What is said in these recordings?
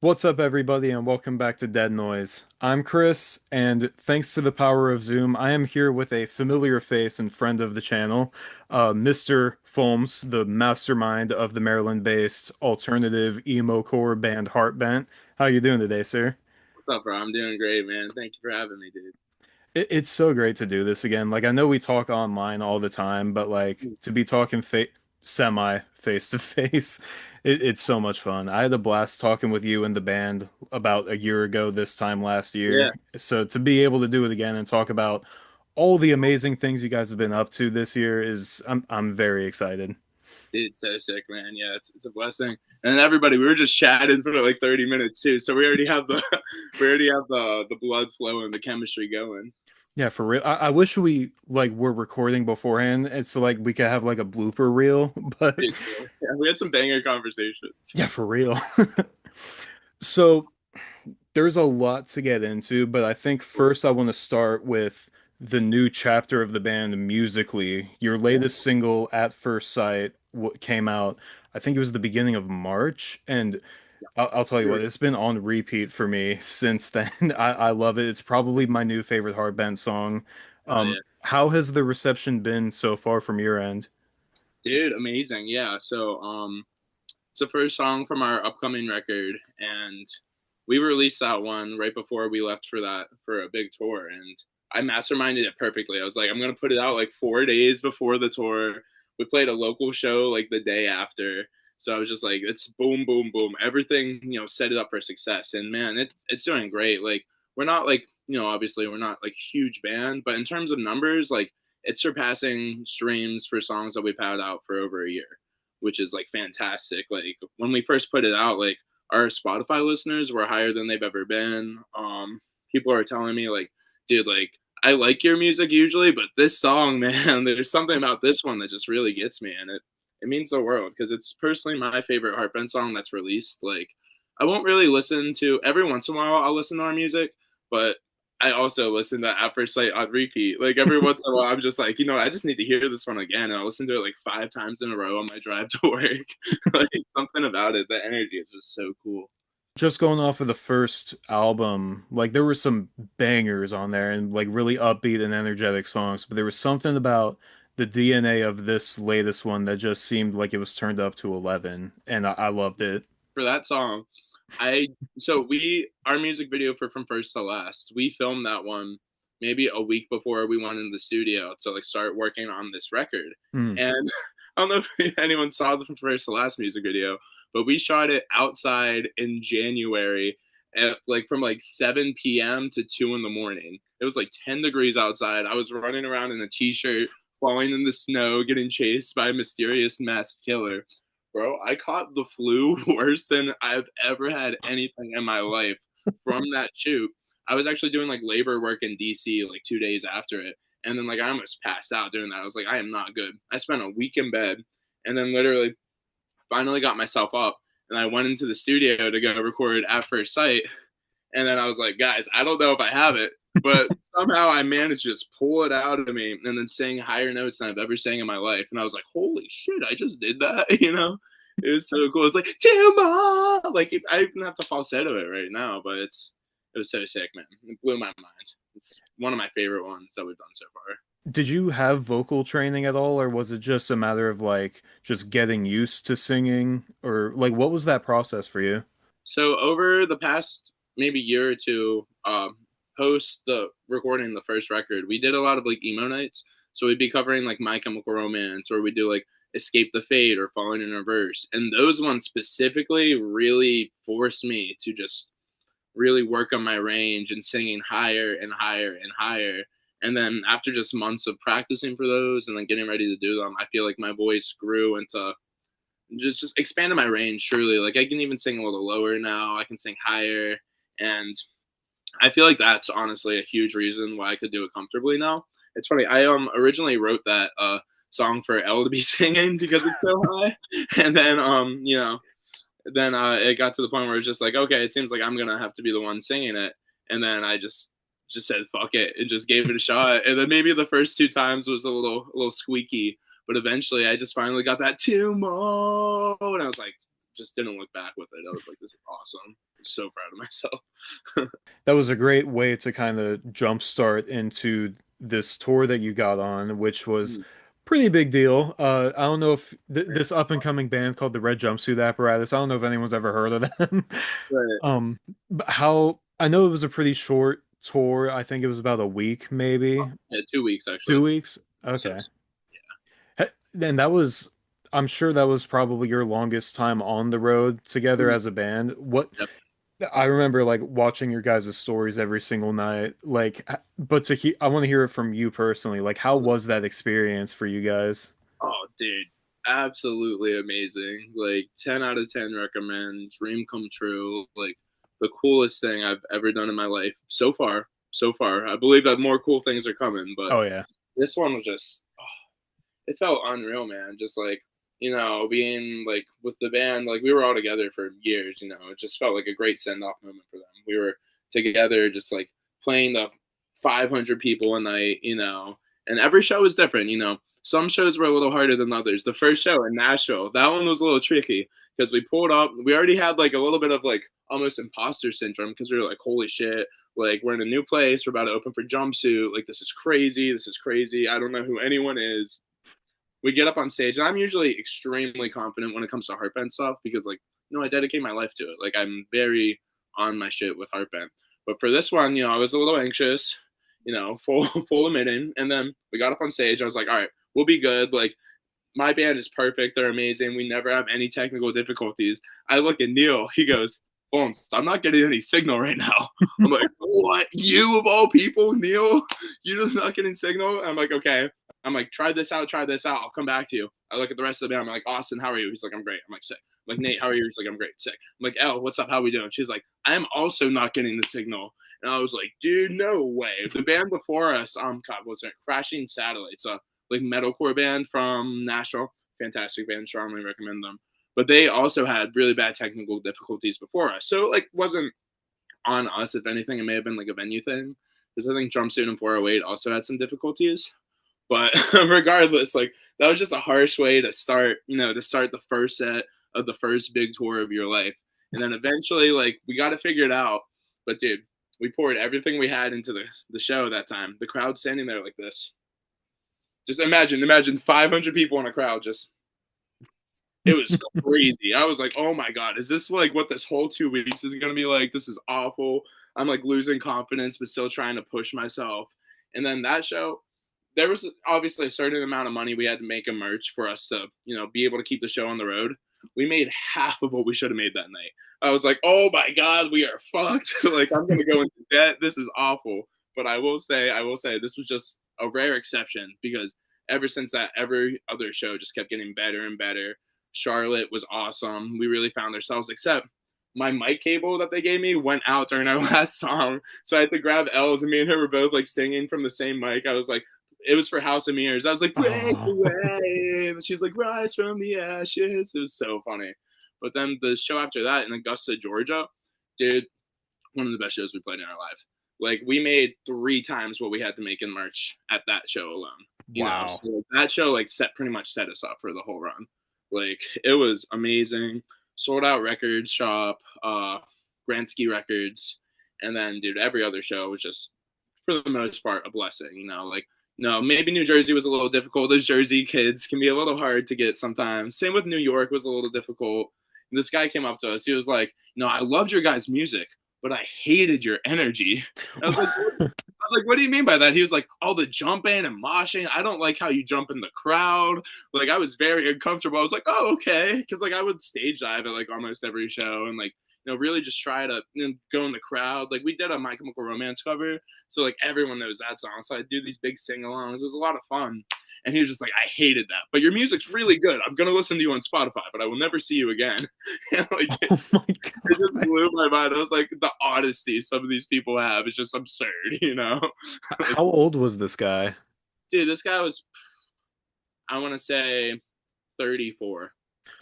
What's up, everybody, and welcome back to Dead Noise. I'm Chris, and thanks to the power of Zoom, I am here with a familiar face and friend of the channel, Mr. Folmzz, the mastermind of the Maryland-based alternative emo core band Heartbent. How you doing today, sir? What's up, bro? I'm doing great, man. Thank you for having me, dude. It's so great to do this again. Like, I know we talk online all the time, but like to be talking semi face to face, it's so much fun. I had a blast talking with you and the band about a year ago this time last Yeah, year. So to be able to do it again and talk about all the amazing things you guys have been up to this year is I'm very excited. dude, so sick, man. Yeah, it's a blessing. And everybody, we were just chatting for like 30 minutes too, so we already have the we already have the blood flow and the chemistry going. Yeah, for real. I wish we like were recording beforehand, and so like we could have like a blooper reel, but Dude, yeah, we had some banger conversations. yeah, for real. So there's a lot to get into, but I think first I want to start with the new chapter of the band musically. Your Yeah, latest single, At First Sight, came out, I think it was the beginning of March, and I'll tell you what, it's been on repeat for me since then. I love it. It's probably my new favorite hard band song. yeah, How has the reception been so far from your end? dude, amazing. Yeah, so it's the first song from our upcoming record, and we released that one right before we left for a big tour, and I masterminded it perfectly. I was like, I'm gonna put it out like 4 days before the tour. We played a local show like the day after, so I was just like, it's boom, boom, boom. Everything, set it up for success, and man, it's doing great. Like we're not like obviously we're not like huge band, but in terms of numbers, like it's surpassing streams for songs that we've had out for over a year, which is like fantastic. Like when we first put it out, like our Spotify listeners were higher than they've ever been. People are telling me like, dude, like I like your music usually, but this song, man, there's something about this one that just really gets me, and it means the world because it's personally my favorite Heartbent song that's released. Like I won't really listen to every once in a while. I'll listen to our music, but I also listen to At First Sight on repeat. Like every once in a while, I'm just like, I just need to hear this one again. And I'll listen to it like 5 times in a row on my drive to work. Like something about it, the energy is just so cool. Just going off of the first album, like there were some bangers on there and like really upbeat and energetic songs, but there was something about the DNA of this latest one that just seemed like it was turned up to 11, and I loved it. For that song, I so we our music video for From First to Last, we filmed that one maybe a week before we went in the studio to like start working on this record. Hmm. And I don't know if anyone saw the From First to Last music video, but we shot it outside in January at like from like 7 p.m. to 2 in the morning. It was like 10 degrees outside. I was running around in a t-shirt, falling in the snow, getting chased by a mysterious masked killer. Bro, I caught the flu worse than I've ever had anything in my life from that shoot. I was actually doing like labor work in DC like 2 days after it. And then like I almost passed out doing that. I was like, I am not good. I spent a week in bed and then literally finally got myself up and I went into the studio to go record At First Sight. And then I was like, guys, I don't know if I have it, but somehow I managed to just pull it out of me and then sing higher notes than I've ever sang in my life. And I was like, holy shit, I just did that, you know? It was so cool. It's like, Tuma! Like, I even have to falsetto it right now, but it was so sick, man. It blew my mind. It's one of my favorite ones that we've done so far. Did you have vocal training at all, or was it just a matter of like just getting used to singing, or like what was that process for you? So over the past maybe year or two, post the recording the first record, we did a lot of like emo nights. So we'd be covering like My Chemical Romance, or we do like Escape the Fate or Falling in Reverse, and those ones specifically really forced me to just really work on my range and singing higher and higher and higher. And then after just months of practicing for those and then getting ready to do them, I feel like my voice grew into just expanded my range truly. Like I can even sing a little lower now. I can sing higher, and I feel like that's honestly a huge reason why I could do it comfortably now. It's funny. I originally wrote that song for Elle to be singing because it's so high, and then then it got to the point where it's just like, okay, it seems like I'm gonna have to be the one singing it, and then I just said fuck it and just gave it a shot. And then maybe the first two times was a little squeaky, but eventually I just finally got that tomorrow, and I was like, just didn't look back with it. I was like, this is awesome. So proud of myself. That was a great way to kind of jumpstart into this tour that you got on, which was Mm, pretty big deal. I don't know if th this up and coming band called the Red Jumpsuit Apparatus. I don't know if anyone's ever heard of them. right. But how I know it was a pretty short tour. I think it was about a week, maybe Yeah, 2 weeks actually. 2 weeks. So Okay. And that was, I'm sure that was probably your longest time on the road together mm, as a band. What yep. I remember like watching your guys' stories every single night. Like, but I want to hear it from you personally. Like, how was that experience for you guys? Oh, dude, absolutely amazing. Like 10 out of 10 recommend. Dream come true. Like the coolest thing I've ever done in my life so far. So far, I believe that more cool things are coming, but Oh yeah. this one was just it felt unreal, man. Just like, being like with the band, like we were all together for years, it just felt like a great send off moment for them. We were together, just like playing the 500 people a night, and every show was different, Some shows were a little harder than others. The first show in Nashville, that one was a little tricky because we pulled up, we already had like a little bit of like almost imposter syndrome because we were like, holy shit, like we're in a new place, we're about to open for Jumpsuit, like this is crazy, I don't know who anyone is. We get up on stage, and I'm usually extremely confident when it comes to Heartbent stuff because, like, I dedicate my life to it. Like, I'm very on my shit with Heartbent. But for this one, I was a little anxious, full full admitting. And then we got up on stage. I was like, all right, we'll be good. Like, my band is perfect. They're amazing. We never have any technical difficulties. I look at Neil. He goes, Folmzz, I'm not getting any signal right now. I'm like, what? You of all people, Neil? You're not getting signal? I'm like, okay. I'm like, try this out, try this out. I'll come back to you. I look at the rest of the band. I'm like, Austin, how are you? He's like, I'm great. I'm like, sick. I'm like, Nate, how are you? He's like, I'm great, sick. I'm like, Elle, what's up? How we doing? She's like, I'm also not getting the signal. And I was like, dude, no way. The band before us, God, was it Crashing Satellites? Like metalcore band from Nashville. Fantastic band, strongly recommend them. But they also had really bad technical difficulties before us. So like wasn't on us, if anything, it may have been like a venue thing. Because I think Jumpsuit and 408 also had some difficulties. But regardless, like that was just a harsh way to start, to start the first set of the first big tour of your life. And then eventually, like, we got to figure it out. But dude, we poured everything we had into the show that time. The crowd standing there like this. Just imagine 500 people in a crowd. Just it was crazy. I was like, oh my god, is this like what this whole 2 weeks is gonna be like? This is awful. I'm like losing confidence, but still trying to push myself. And then that show, there was obviously a certain amount of money we had to make in merch for us to, be able to keep the show on the road. We made half of what we should have made that night. I was like, oh my god, we are fucked. Like I'm gonna go into debt. This is awful. But I will say, this was just a rare exception because ever since that, every other show just kept getting better and better. Charlotte was awesome. We really found ourselves, except my mic cable that they gave me went out during our last song. So I had to grab L's, and me and her were both like singing from the same mic. I was like, it was for House of Mirrors. I was like, break Oh, away. And she's like, rise from the ashes. It was so funny. But then the show after that in Augusta, Georgia, dude, one of the best shows we played in our life. Like we made 3 times what we had to make in March at that show alone. wow. So that show like pretty much set us up for the whole run. Like it was amazing. Sold out record shop, Grand Ski Records, and then dude, every other show was just for the most part a blessing. Like no, maybe New Jersey was a little difficult. Those Jersey kids can be a little hard to get sometimes. Same with New York was a little difficult. And this guy came up to us. He was like, I loved your guys' music, but I hated your energy. I was like, what do you mean by that? He was like, all the jumping and moshing. I don't like how you jump in the crowd. Like, I was very uncomfortable. I was like, oh, okay. Because, like, I would stage dive at, like, almost every show and, like, really just try to go in the crowd. Like, we did a My Chemical Romance cover. So, like, everyone knows that song. So I do these big sing-alongs. It was a lot of fun. And he was just like, I hated that. But your music's really good. I'm going to listen to you on Spotify, but I will never see you again. Like, Oh my it just God. blew my mind. I was like, the honesty some of these people have is just absurd. Like, How old was this guy? dude, this guy was, I want to say 34,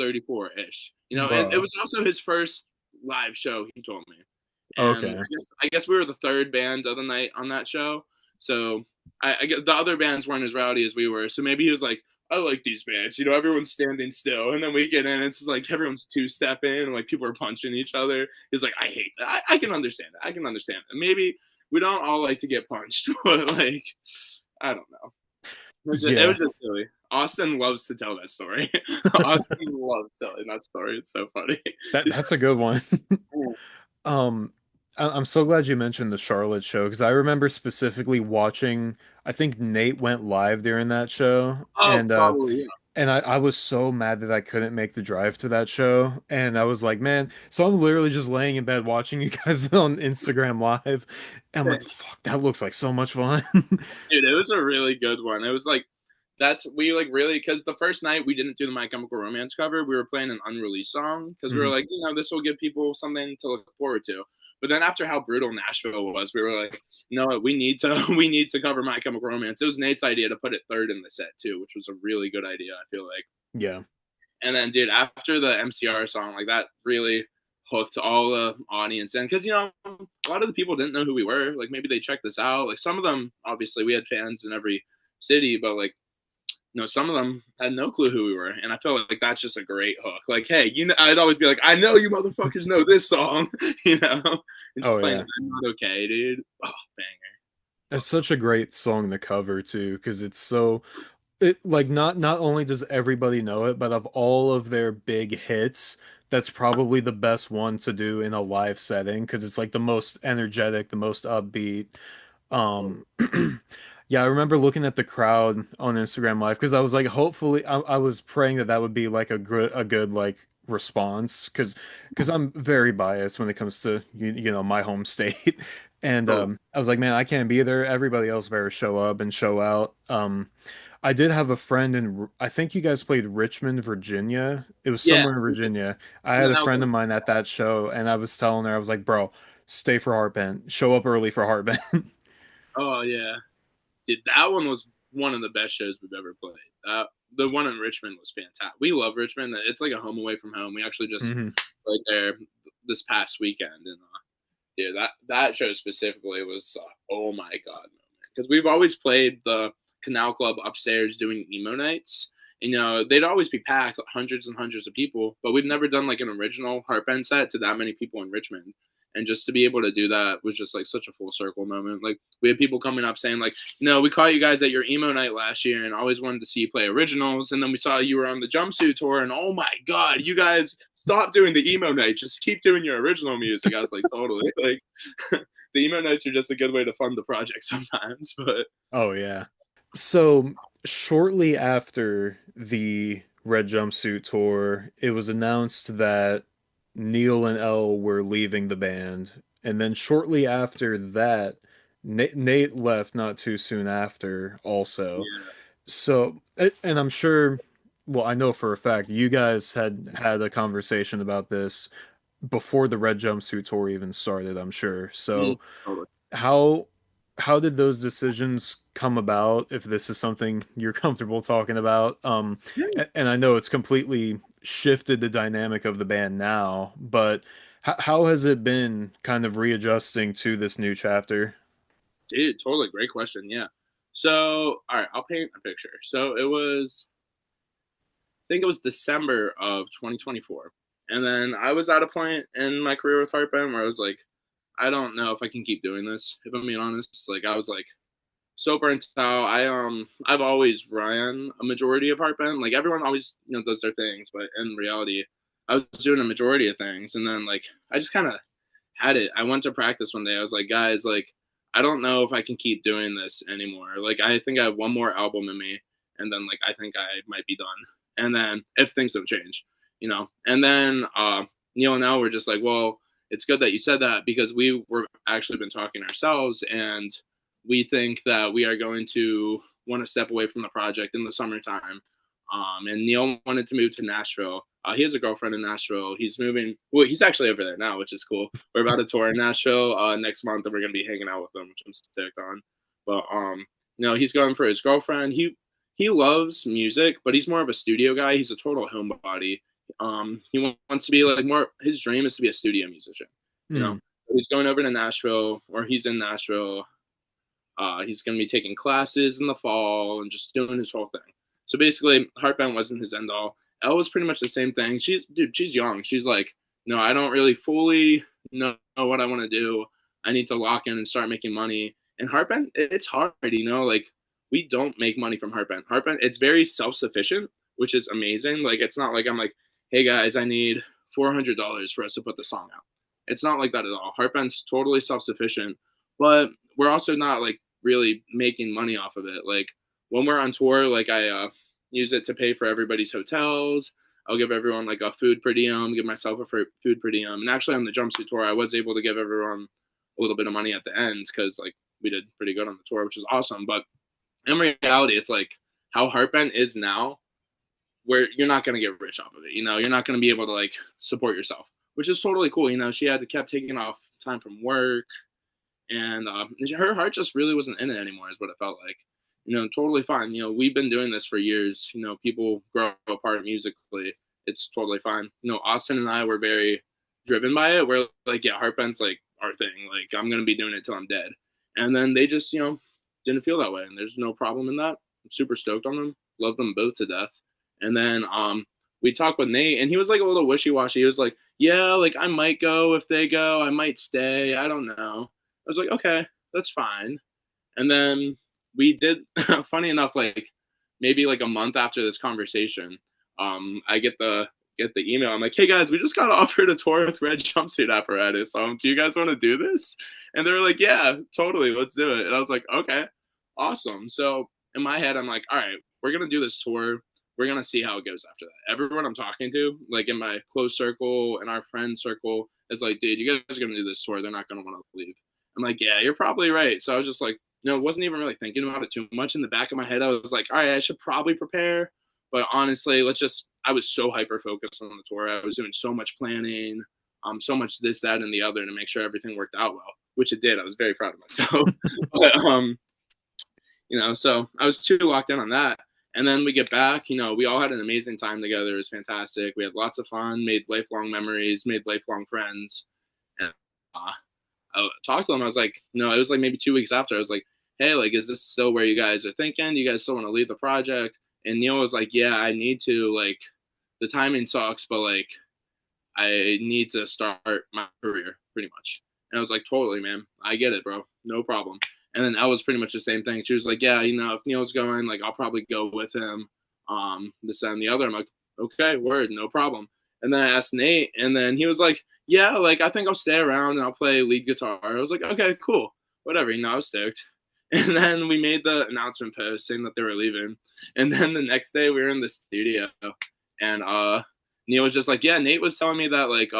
34-ish. And it Whoa. was also his first live show, he told me. And Okay. I guess we were the third band of the night on that show. So I guess the other bands weren't as rowdy as we were. So maybe he was like, I like these bands. You know, everyone's standing still, and then we get in, and it's just like everyone's two-stepping, and like people are punching each other. He's like, I hate that. I can understand that. I can understand that. Maybe we don't all like to get punched, but like, I don't know. It was Yeah, just silly. Austin loves to tell that story. Austin loves telling that story. It's so funny. that's a good one. Um, I'm so glad you mentioned the Charlotte show because I remember specifically watching. I think Nate went live during that show, Oh, probably. and I was so mad that I couldn't make the drive to that show. And I was like, man, so I'm literally just laying in bed watching you guys on Instagram Live. And I'm Yeah. like, fuck, that looks like so much fun. Dude, it was a really good one. It was like we like really because the first night we didn't do the My Chemical Romance cover. We were playing an unreleased song because we were Mhm. like, this will give people something to look forward to. But then after how brutal Nashville was, we were like, no, we need to we need to cover My Chemical Romance. It was Nate's idea to put it third in the set too, which was a really good idea. I feel like. Yeah. And then, dude, after the MCR song, like that really hooked all the audience in because a lot of the people didn't know who we were. Like maybe they checked this out. Like some of them, obviously, we had fans in every city, but like some of them had no clue who we were, and I feel like that's just a great hook. Like, hey, I'd always be like, I know you motherfuckers know this song, and Oh just playing yeah. "I'm Not Okay," dude. Oh, banger. It's such a great song to cover too, because it's so it like not only does everybody know it, but of all of their big hits, that's probably the best one to do in a live setting because it's like the most energetic, the most upbeat. Oh, Um, yeah, I remember looking at the crowd on Instagram Live because I was like, hopefully, I was praying that that would be like a good like response because I'm very biased when it comes to my home state, and oh, I was like, man, I can't be there. Everybody else better show up and show out. I did have a friend I think you guys played Richmond, Virginia. It was yeah. somewhere in Virginia. I And had then a that friend was of mine at that show, and I was telling her, I was like, bro, stay for Heartbent. Show up early for Heartbent. oh yeah, dude, that one was one of the best shows we've ever played. The one in Richmond was fantastic. We love Richmond. It's like a home away from home. We actually just hmm played there this past weekend, and dude, that show specifically was oh my god moment because we've always played the Canal Club upstairs doing emo nights. They'd always be packed, hundreds and hundreds of people, but we'd never done like an original Heartbend set to that many people in Richmond. And just to be able to do that was just like such a full circle moment. Like we had people coming up saying like, "No, we caught you guys at your emo night last year, and always wanted to see you play originals." And then we saw you were on the Jumpsuit tour, and oh my god, you guys stop doing the emo night, just keep doing your original music. I was like, totally. Like the emo nights are just a good way to fund the project sometimes. But Oh yeah. So shortly after the Red Jumpsuit tour, it was announced that Neil and Elle were leaving the band, and then shortly after that, Nate left not too soon after also. yeah, So, and I'm sure, well, I know for a fact you guys had a conversation about this before the Red Jumpsuit tour even started, I'm sure. So, totally. how how did those decisions come about, if this is something you're comfortable talking about? And I know it's completely shifted the dynamic of the band now, but how has it been kind of readjusting to this new chapter? Dude, totally great question. Yeah. So, all right, I'll paint a picture. So I think it was December of 2024. And then I was at a point in my career with Heartbent where I was like, I don't know if I can keep doing this, if I'm being honest. Like I was like so burnt out. I've always ran a majority of Heartbent. Like everyone always, does their things, but in reality, I was doing a majority of things. And then like I just kinda had it. I went to practice one day. I was like, guys, like, I don't know if I can keep doing this anymore. Like, I think I have one more album in me, and then like I think I might be done. And then if things don't change. And then Neil and I were just like, well, it's good that you said that because we were actually been talking ourselves, and we think that we are going to want to step away from the project in the summertime. And Neil wanted to move to Nashville. He has a girlfriend in Nashville. He's moving. Well, he's actually over there now, which is cool. We're about to tour in Nashville next month, and we're gonna be hanging out with them, which I'm stoked on. But he's going for his girlfriend. He loves music, but he's more of a studio guy. He's a total homebody. He wants to be like more. His dream is to be a studio musician. You know, Hmm. he's going over to Nashville, or he's in Nashville. He's going to be taking classes in the fall and just doing his whole thing. So basically, Heartbent wasn't his end all. Elle was pretty much the same thing. She's young. She's like, no, I don't really fully know what I want to do. I need to lock in and start making money. And Heartbent, it's hard, like we don't make money from Heartbent. Heartbent, it's very self sufficient, which is amazing. Like it's not like I'm like, hey guys, I need $400 for us to put the song out. It's not like that at all. Heartbent's totally self sufficient, but we're also not like really making money off of it. Like when we're on tour, like I use it to pay for everybody's hotels. I'll give everyone like a food per diem, give myself a food per diem. And actually on the jumpsuit tour, I was able to give everyone a little bit of money at the end because like we did pretty good on the tour, which is awesome. But in reality, it's like how Heartbent is now, where you're not going to get rich off of it. You're not going to be able to like support yourself, which is totally cool. She had to kept taking off time from work, and her heart just really wasn't in it anymore, is what it felt like. Totally fine. We've been doing this for years. People grow apart musically. It's totally fine. Austin and I were very driven by it. We're like, yeah, Heartbent's like our thing. Like, I'm gonna be doing it till I'm dead. And then they just, didn't feel that way, and there's no problem in that. I'm super stoked on them. Love them both to death. And then we talked with Nate, and he was like a little wishy washy. He was like, yeah, like I might go if they go. I might stay. I don't know. I was like, okay, that's fine. And then we did, funny enough, like maybe like a month after this conversation, I get the email. I'm like, hey guys, we just got offered a tour with Red Jumpsuit Apparatus. Do you guys want to do this? And they were like, yeah, totally, let's do it. And I was like, okay, awesome. So in my head, I'm like, all right, we're gonna do this tour. We're gonna see how it goes after that. Everyone I'm talking to, like in my close circle and our friend circle, is like, dude, you guys are gonna do this tour. They're not gonna want to leave. I'm like, yeah, you're probably right. So I was just like, wasn't even really thinking about it too much. In the back of my head, I was like, all right, I should probably prepare. But honestly, I was so hyper focused on the tour. I was doing so much planning, so much this, that, and the other to make sure everything worked out well, which it did. I was very proud of myself. But, so I was too locked in on that. And then we get back, we all had an amazing time together. It was fantastic. We had lots of fun, made lifelong memories, made lifelong friends. And I talked to them. I was like, it was like maybe 2 weeks after. I was like, hey, like, is this still where you guys are thinking? Do you guys still want to leave the project? And Neil was like, yeah, I need to, like, the timing sucks, but like, I need to start my career pretty much. And I was like, totally, man. I get it, bro. No problem. And then Elle was pretty much the same thing. She was like, yeah, if Neil's going, like, I'll probably go with him. This and the other. I'm like, okay, word, no problem. And then I asked Nate, and then he was like, yeah, like, I think I'll stay around and I'll play lead guitar. I was like, okay, cool. Whatever, I was stoked. And then we made the announcement post saying that they were leaving. And then the next day we were in the studio, and Neil was just like, yeah, Nate was telling me that, like,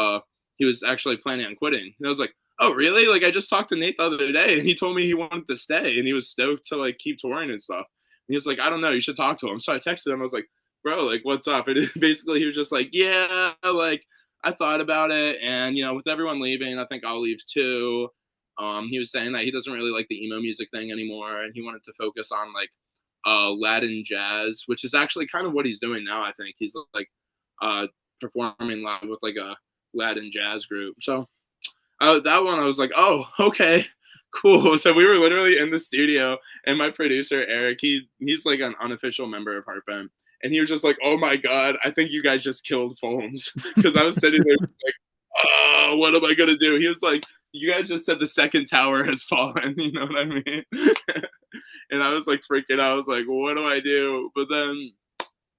he was actually planning on quitting. And I was like, oh, really? Like, I just talked to Nate the other day, and he told me he wanted to stay, and he was stoked to, like, keep touring and stuff. And he was like, I don't know, you should talk to him. So I texted him. I was like, bro, like, what's up? And basically he was just like, yeah, like, I thought about it, and, with everyone leaving, I think I'll leave too. He was saying that he doesn't really like the emo music thing anymore, and he wanted to focus on, like, Latin jazz, which is actually kind of what he's doing now. I think he's like performing live with like a Latin jazz group. So that one I was like, oh, okay, cool. So we were literally in the studio, and my producer Eric, he's like an unofficial member of Heartbent, and he was just like, oh my god, I think you guys just killed Folmzz, because I was sitting there like, oh, what am I gonna do? He was like, you guys just said the second tower has fallen. You know what I mean? And I was like freaking out. I was like, what do I do? But then,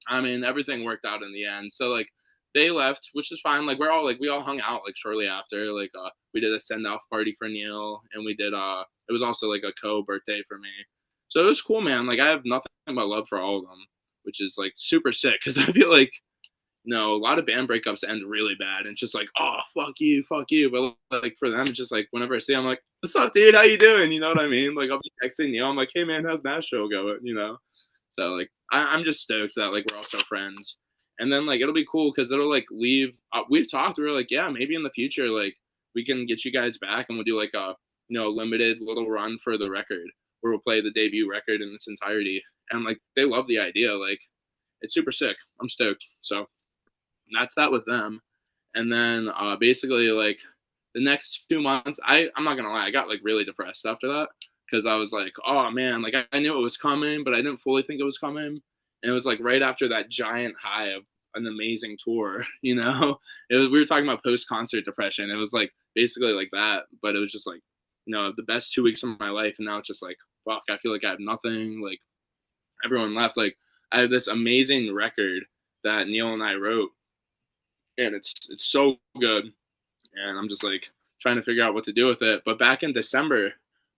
I mean, everything worked out in the end. So like they left, which is fine. Like we all hung out like shortly after. Like we did a send off party for Neil, and we did it was also like a co-birthday for me. So it was cool, man. Like I have nothing but love for all of them, which is like super sick, because I feel like a lot of band breakups end really bad, and it's just like, oh, fuck you. But like for them, it's just like whenever I see them, I'm like, what's up, dude? How you doing? You know what I mean? Like I'll be texting Neil. I'm like, hey man, how's that show going? So like I'm just stoked that like we're also friends, and then like it'll be cool because it'll like leave. We've talked. We were like, yeah, maybe in the future, like we can get you guys back, and we'll do like a limited little run for the record where we'll play the debut record in its entirety. And like they love the idea. Like it's super sick. I'm stoked. So that's that with them. And then basically like the next 2 months, I'm not gonna lie, I got like really depressed after that, because I was like, oh man, like I knew it was coming, but I didn't fully think it was coming. and it was like right after that giant high of an amazing tour. We were talking about post concert depression. It was like basically like that, but it was just like the best 2 weeks of my life, and now it's just like fuck. I feel like I have nothing. Like everyone left. Like I have this amazing record that Neil and I wrote, and it's so good, and I'm just like trying to figure out what to do with it. But back in December,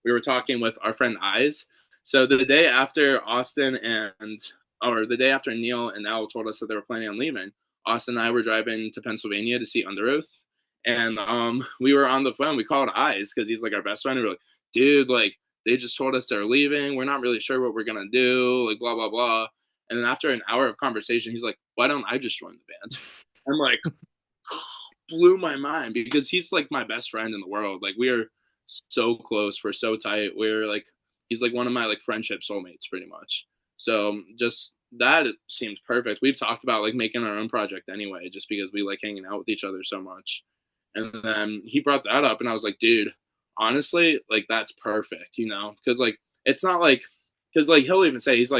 we were talking with our friend Eyes. So the day after the day after Neil and Al told us that they were planning on leaving, Austin and I were driving to Pennsylvania to see Under Oath, and we were on the phone. We called Eyes because he's like our best friend. And we are like, dude, like they just told us they're leaving. We're not really sure what we're gonna do. Like blah blah blah. And then after an hour of conversation, he's like, why don't I just join the band? I'm like, blew my mind because he's like my best friend in the world. Like we are so close, we're so tight. We're like he's like one of my like friendship soulmates pretty much. So just that seems perfect. We've talked about like making our own project anyway, just because we like hanging out with each other so much. And then he brought that up, and I was like, dude, honestly, like that's perfect, because like it's not like because like he'll even say he's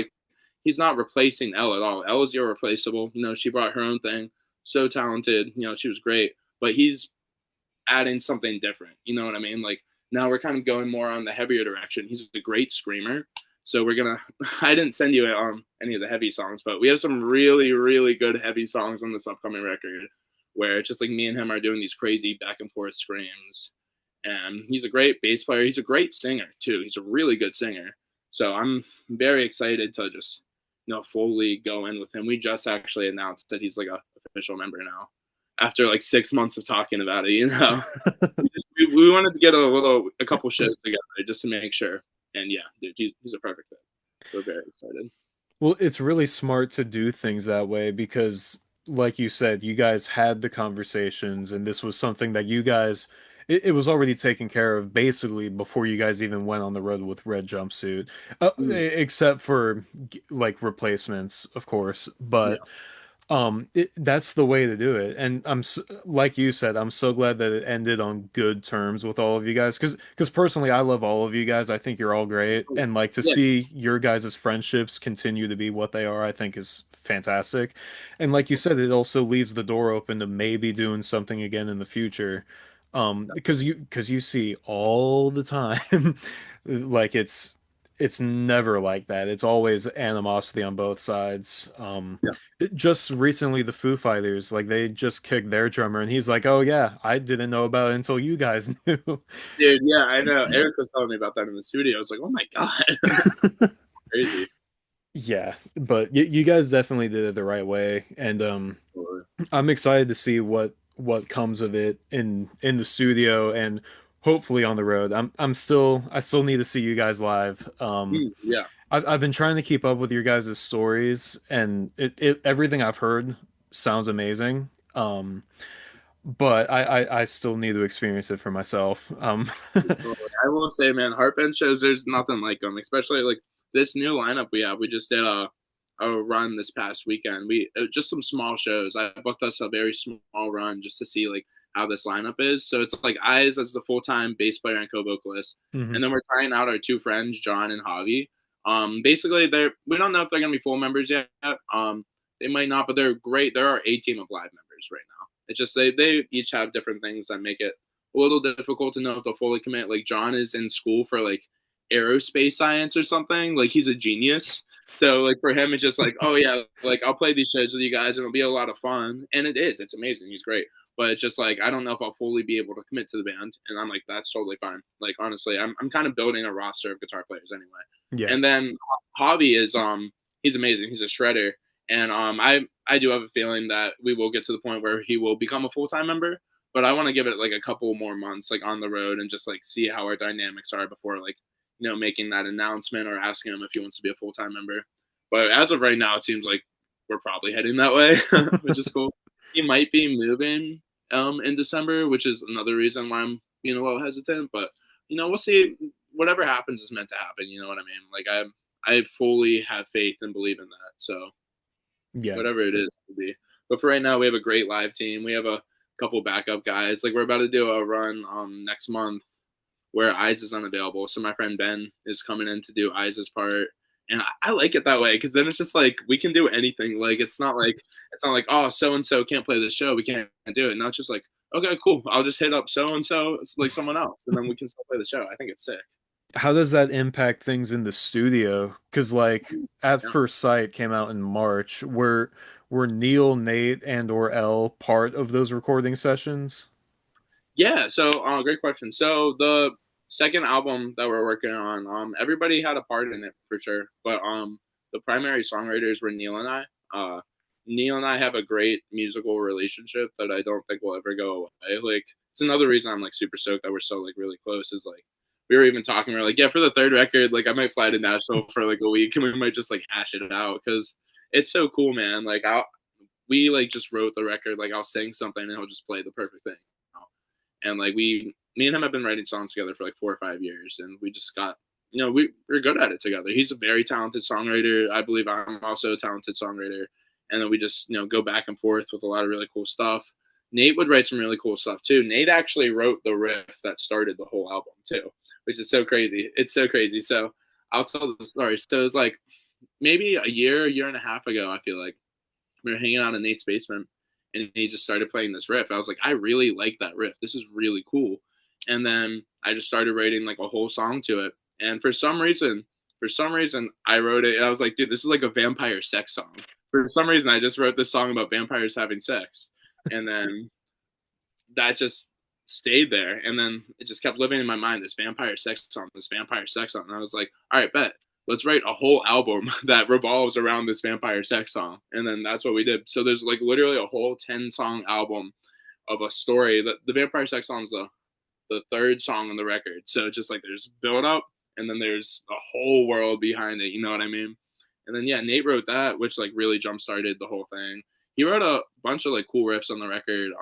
not replacing Elle at all. Elle is irreplaceable. She brought her own thing, so talented. She was great, but he's adding something different. You know what I mean? Like now we're kind of going more on the heavier direction. He's a great screamer. So we're gonna. I didn't send you any of the heavy songs, but we have some really, really good heavy songs on this upcoming record, where it's just like me and him are doing these crazy back and forth screams. And he's a great bass player. He's a great singer too. He's a really good singer. So I'm very excited to just fully go in with him. We just actually announced that he's like a official member now, after like 6 months of talking about it. We wanted to get a couple shows together just to make sure. And yeah, dude, he's a perfect fit. We're very excited. Well, it's really smart to do things that way because, like you said, you guys had the conversations, and this was something that it was already taken care of basically before you guys even went on the road with Red Jumpsuit, Mm, except for like replacements, of course. yeah, But that's the way to do it. And like you said, I'm so glad that it ended on good terms with all of you guys. Because personally, I love all of you guys. I think you're all great. And like to yeah, see your guys' friendships continue to be what they are, I think is fantastic. And like you said, it also leaves the door open to maybe doing something again in the future. Because you see all the time, like it's never like that. It's always animosity on both sides. yeah. Just recently, the Foo Fighters, like they just kicked their drummer, and he's like, "Oh yeah, I didn't know about it until you guys knew." Dude, yeah, I know. Eric was telling me about that in the studio. I was like, oh my god, crazy. Yeah, but you guys definitely did it the right way, and I'm excited to see what comes of it in the studio and hopefully on the road. I still need to see you guys live. Yeah, I've been trying to keep up with your guys' stories, and everything I've heard sounds amazing. But I still need to experience it for myself. I will say, man, Heartbent shows there's nothing like them, especially like this new lineup we have. We just did a run this past weekend. We just some small shows. I booked us a very small run just to see like how this lineup is. So it's like Eyes as the full time bass player and co-vocalist, Mhm. and then we're trying out our two friends, John and Javi. Basically, we don't know if they're gonna be full members yet. They might not, but they're great. They're our A team of live members right now. It's just they each have different things that make it a little difficult to know if they'll fully commit. Like John is in school for like aerospace science or something. Like he's a genius. So like for him, it's just like, oh yeah, like I'll play these shows with you guys and it'll be a lot of fun. And it is. It's amazing. He's great. But it's just like I don't know if I'll fully be able to commit to the band. And I'm like, that's totally fine. Like honestly, I'm kind of building a roster of guitar players anyway. Yeah. And then Javi is he's amazing. He's a shredder. And I do have a feeling that we will get to the point where he will become a full time member, but I want to give it like a couple more months, like on the road, and just like see how our dynamics are before like making that announcement or asking him if he wants to be a full time member. But as of right now, it seems like we're probably heading that way, which is cool. He might be moving in December, which is another reason why I'm being a little hesitant. But we'll see. Whatever happens is meant to happen. You know what I mean? Like I fully have faith and believe in that. So Yeah. whatever it is, will be. But for right now, we have a great live team. We have a couple backup guys. Like we're about to do a run next month where Eyes is unavailable. So my friend Ben is coming in to do Eyes' part, And I like it that way because then it's just like we can do anything. Like it's not like oh so and so can't play the show, we can't do it. Now it's just like okay, cool. I'll just hit up so and so like someone else, and then we can still play the show. I think it's sick. How does that impact things in the studio? Because like At Yeah. First Sight came out in March. Were Neil, Nate, and or L part of those recording sessions? Yeah, so great question. So the second album that we're working on, everybody had a part in it for sure, but the primary songwriters were Neil and I. Neil and I have a great musical relationship that I don't think will ever go away. Like it's another reason I'm like super stoked that we're so like really close. Is like we were even talking. We are like, yeah, for the third record, like I might fly to Nashville for like a week, and we might just like hash it out because it's so cool, man. Like we like just wrote the record. Like I'll sing something and he'll just play the perfect thing. And like me and him have been writing songs together for like 4 or 5 years, and we just got, we're good at it together. He's a very talented songwriter. I believe I'm also a talented songwriter, and then we just go back and forth with a lot of really cool stuff. Nate would write some really cool stuff too. Nate actually wrote the riff that started the whole album too, which is so crazy. It's so crazy. So I'll tell the story. So it was like maybe a year and a half ago. I feel like we were hanging out in Nate's basement, and he just started playing this riff. I was like, I really like that riff. This is really cool. And then I just started writing like a whole song to it. And for some reason, I wrote it. And I was like, dude, this is like a vampire sex song. For some reason, I just wrote this song about vampires having sex, and then that just stayed there. And then it just kept living in my mind. This vampire sex song, this vampire sex song. And I was like, all right, bet let's write a whole album that revolves around this vampire sex song. And then that's what we did. So there's like literally a whole 10-song album of a story. That the vampire sex song is the third song on the record. So it's just like there's build up and then there's a whole world behind it. You know what I mean? And then yeah, Nate wrote that, which like really jump started the whole thing. He wrote a bunch of like cool riffs on the record.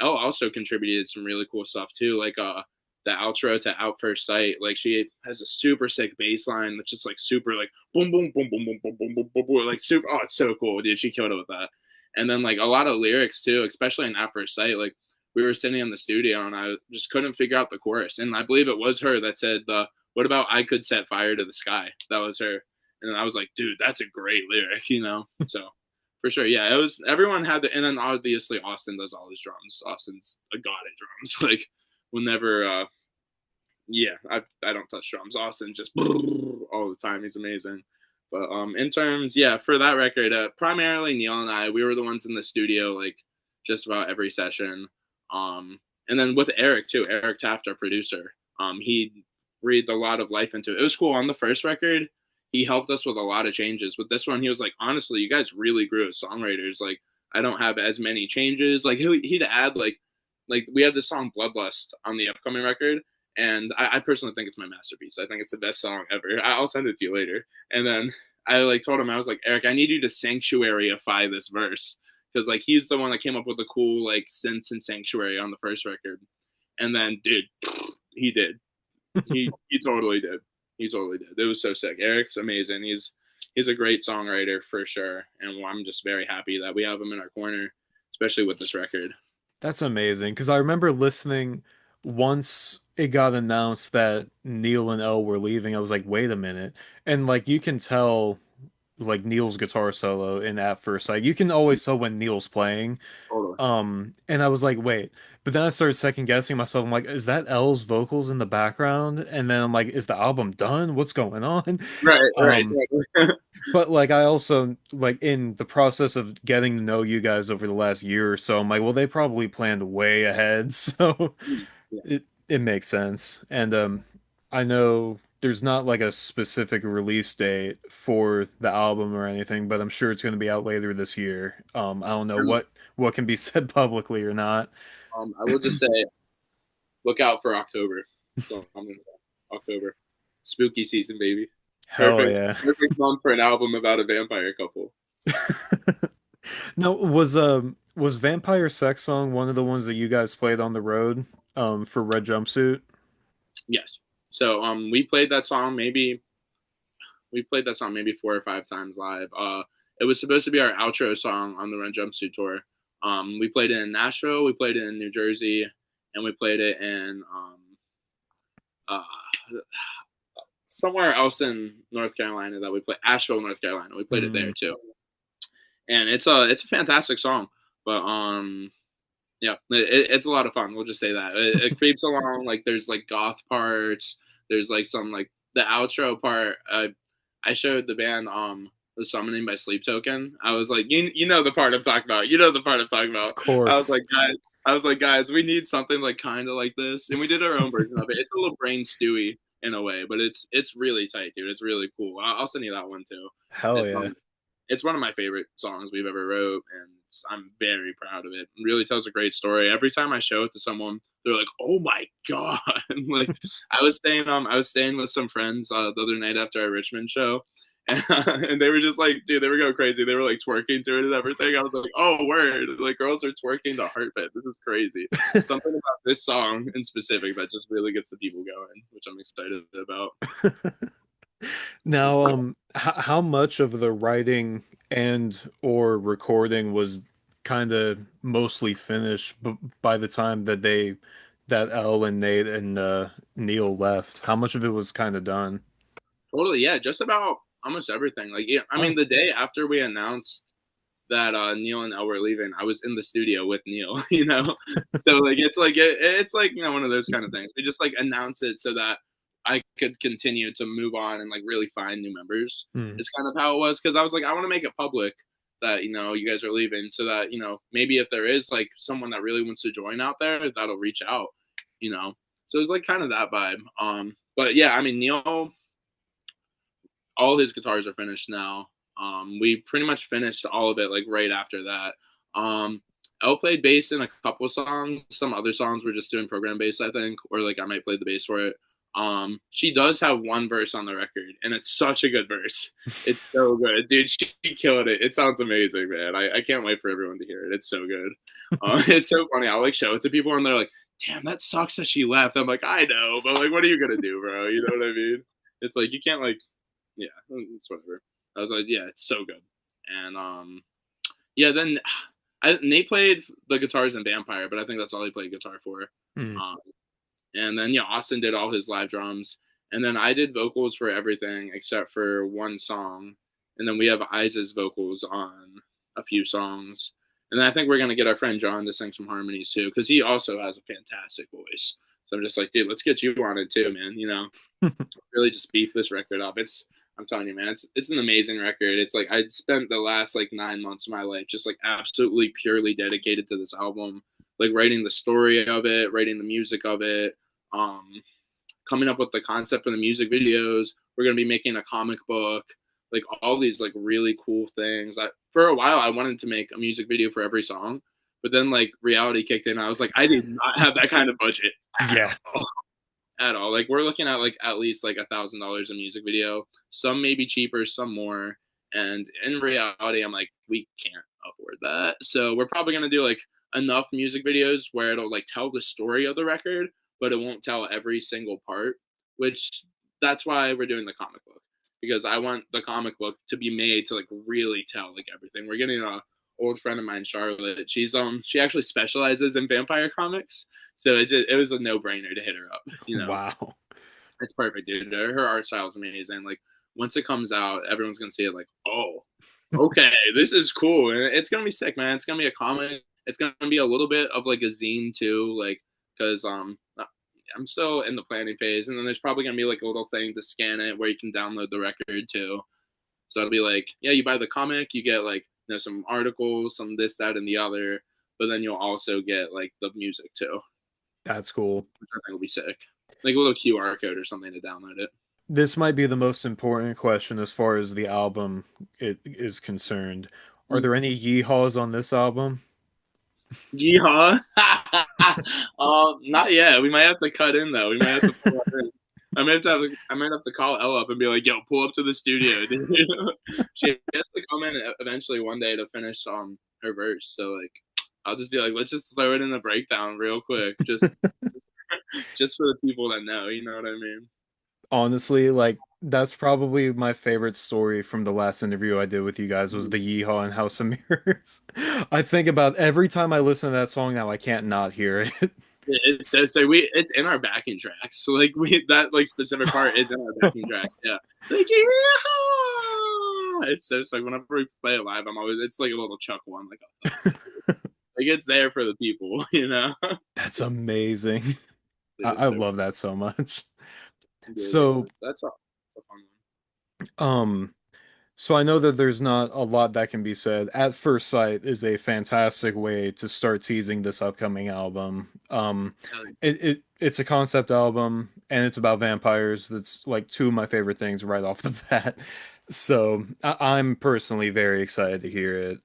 Elle also contributed some really cool stuff too, like the outro to Out First Sight. Like she has a super sick bass line that's just like super like boom boom boom boom boom boom boom boom boom, boom like super. Oh, it's so cool, dude. She killed it with that. And then like a lot of lyrics too, especially in At First Sight. Like we were sitting in the studio and I just couldn't figure out the chorus, and I believe it was her that said the "What about I could set fire to the sky?" That was her, and I was like, dude, that's a great lyric. So for sure, yeah, it was. Everyone had the, and then obviously Austin does all his drums. Austin's a god at drums. Like whenever yeah, I don't touch drums. Austin just all the time. He's amazing. But in terms, yeah, for that record, primarily Neil and I, we were the ones in the studio like just about every session. And then with Eric too, Eric Taft, our producer, he breathed a lot of life into it. It was cool. On the first record, he helped us with a lot of changes. With this one, he was like, honestly, you guys really grew as songwriters. Like, I don't have as many changes. Like he'd add like we have this song Bloodlust on the upcoming record, and I personally think it's my masterpiece. I think it's the best song ever. I'll send it to you later. And then I like told him, I was like, Eric, I need you to sanctuaryify this verse because like he's the one that came up with the cool like synths and sanctuary on the first record. And then dude, he did. He totally did. He totally did. It was so sick. Eric's amazing. He's a great songwriter for sure, and I'm just very happy that we have him in our corner, especially with this record. That's amazing because I remember listening once it got announced that Neil and Elle were leaving. I was like, wait a minute. And like you can tell like Neil's guitar solo in At First Sight. You can always tell when Neil's playing. Totally. And I was like, wait. But then I started second guessing myself. I'm like, is that Elle's vocals in the background? And then I'm like, is the album done? What's going on? Right, right, Um, totally. but like I also like in the process of getting to know you guys over the last year or so, I'm like, well, they probably planned way ahead, so Yeah. it makes sense. And I know there's not like a specific release date for the album or anything, but I'm sure it's going to be out later this year. I don't know what can be said publicly or not. I will just say, look out for October. So I'm gonna say October, spooky season, baby. Hell Perfect, yeah. perfect month for an album about a vampire couple. No, was Vampire Sex Song one of the ones that you guys played on the road for Red Jumpsuit? Yes. So we played that song maybe 4 or 5 times live. It was supposed to be our outro song on the Red Jumpsuit tour. We played it in Nashville, we played it in New Jersey, and we played it in uh somewhere else in North Carolina that we play, Asheville, North Carolina. We played it Hmm. there too, and it's a fantastic song. But yeah, it's a lot of fun. We'll just say that it creeps along. Like there's like goth parts. There's like some like the outro part. I showed the band the Summoning by Sleep Token. I was like, you know the part I'm talking about. You know the part I'm talking Of about. I was course. like, guys, we need something like kind of like this, and we did our own version of it. It's a little brain stewy in a way, but it's really tight, dude. It's really cool. I'll send you that one too. Hell It's yeah. it's one of my favorite songs we've ever wrote, and I'm very proud of it. It really tells a great story. Every time I show it to someone, they're like, "Oh my god!" Like I was staying with some friends the other night after our Richmond show, and they were just like, dude, they were going crazy. They were like twerking to it and everything. I was like, "Oh word!" Like girls are twerking to Heartbent. This is crazy. Something about this song in specific that just really gets the people going, which I'm excited about. Now, how much of the writing and or recording was kind of mostly finished by the time that Elle and Nate and Neil left? How much of it was kind of done? Totally, yeah, just about almost everything. Like, yeah, I Oh, mean, the day after we announced that Neil and Elle were leaving, I was in the studio with Neil. So like it's like one of those kind of things. We just like announce it so that I could continue to move on and like really find new members. hmm. It's kind of how it was because I was like, I want to make it public that you guys are leaving, so that maybe if there is like someone that really wants to join out there, that'll reach out. You know, so it was like kind of that vibe. But yeah, I mean Neil, all his guitars are finished now. We pretty much finished all of it like right after that. Elle played bass in a couple of songs. Some other songs were just doing program bass, I think, or like I might play the bass for it. She does have one verse on the record, and it's such a good verse. It's so good, dude. She killed it. It sounds amazing, man. I can't wait for everyone to hear it. It's so good. It's so funny. I'll like show it to people, and they're like, "Damn, that sucks that she left." I'm like, I know, but like, what are you gonna do, bro? You know what I mean? It's like you can't like yeah, it's whatever. I was like, yeah, it's so good. And yeah, then Nate played the guitars in Vampire, but I think that's all he played guitar for. Hmm. Um, and then yeah, Austin did all his live drums, and then I did vocals for everything except for one song, and then we have Isa's vocals on a few songs, and then I think we're gonna get our friend John to sing some harmonies too, because he also has a fantastic voice. So I'm just like, dude, let's get you on it too, man. Really just beef this record up. I'm telling you, man, it's an amazing record. It's like I'd spent the last like 9 months of my life just like absolutely purely dedicated to this album, like writing the story of it, writing the music of it, um, coming up with the concept for the music videos. We're gonna be making a comic book, like all these like really cool things. For a while I wanted to make a music video for every song, but then like reality kicked in. I was like, I did not have that kind of budget at Yeah. all at all. Like we're looking at like at least like $1,000 a music video. Some may be cheaper, some more. And in reality, I'm like, we can't afford that. So we're probably gonna do like enough music videos where it'll like tell the story of the record, but it won't tell every single part. Which that's why we're doing the comic book because I want the comic book to be made to like really tell like everything. We're getting a old friend of mine, Charlotte. She actually specializes in vampire comics, so it was a no brainer to hit her up. Wow. It's perfect, dude. Her art style is amazing. Like once it comes out, everyone's gonna see it. Like, oh, okay, this is cool, and it's gonna be sick, man. It's gonna be a comic. It's gonna be a little bit of like a zine too, like because I'm still in the planning phase, and then there's probably gonna be like a little thing to scan it where you can download the record too. So it'll be like, yeah, you buy the comic, you get like some articles, some this, that, and the other, but then you'll also get like the music too, That's cool. which I think will be sick. Like a little QR code or something to download it. This might be the most important question as far as the album is concerned. Are there any yeehaws on this album? Yeehaw! Not yet. We might have to cut in though. We might have to pull up in. I might have to call Elle up and be like, "Yo, pull up to the studio." She has to come in eventually one day to finish her verse. So like, I'll just be like, "Let's just throw it in the breakdown real quick, just for the people that know." You know what I mean? Honestly, like that's probably my favorite story from the last interview I did with you guys was the Yeehaw and House of Mirrors. I think about every time I listen to that song now, I can't not hear it. It's so it's in our backing tracks. So like we that like specific part is in our backing tracks. Yeah. Like yeah. It's so like whenever we play it live, I'm always it's like a little chuckle. I'm like, oh, like it's there for the people, you know? That's amazing. It is I so love that so much. good, So, yeah. That's a fun um, so I know that there's not a lot that can be said. At First Sight is a fantastic way to start teasing this upcoming album. one. It's a concept album and it's about vampires. That's like two of my favorite things right off the bat. So I'm personally very excited to hear it.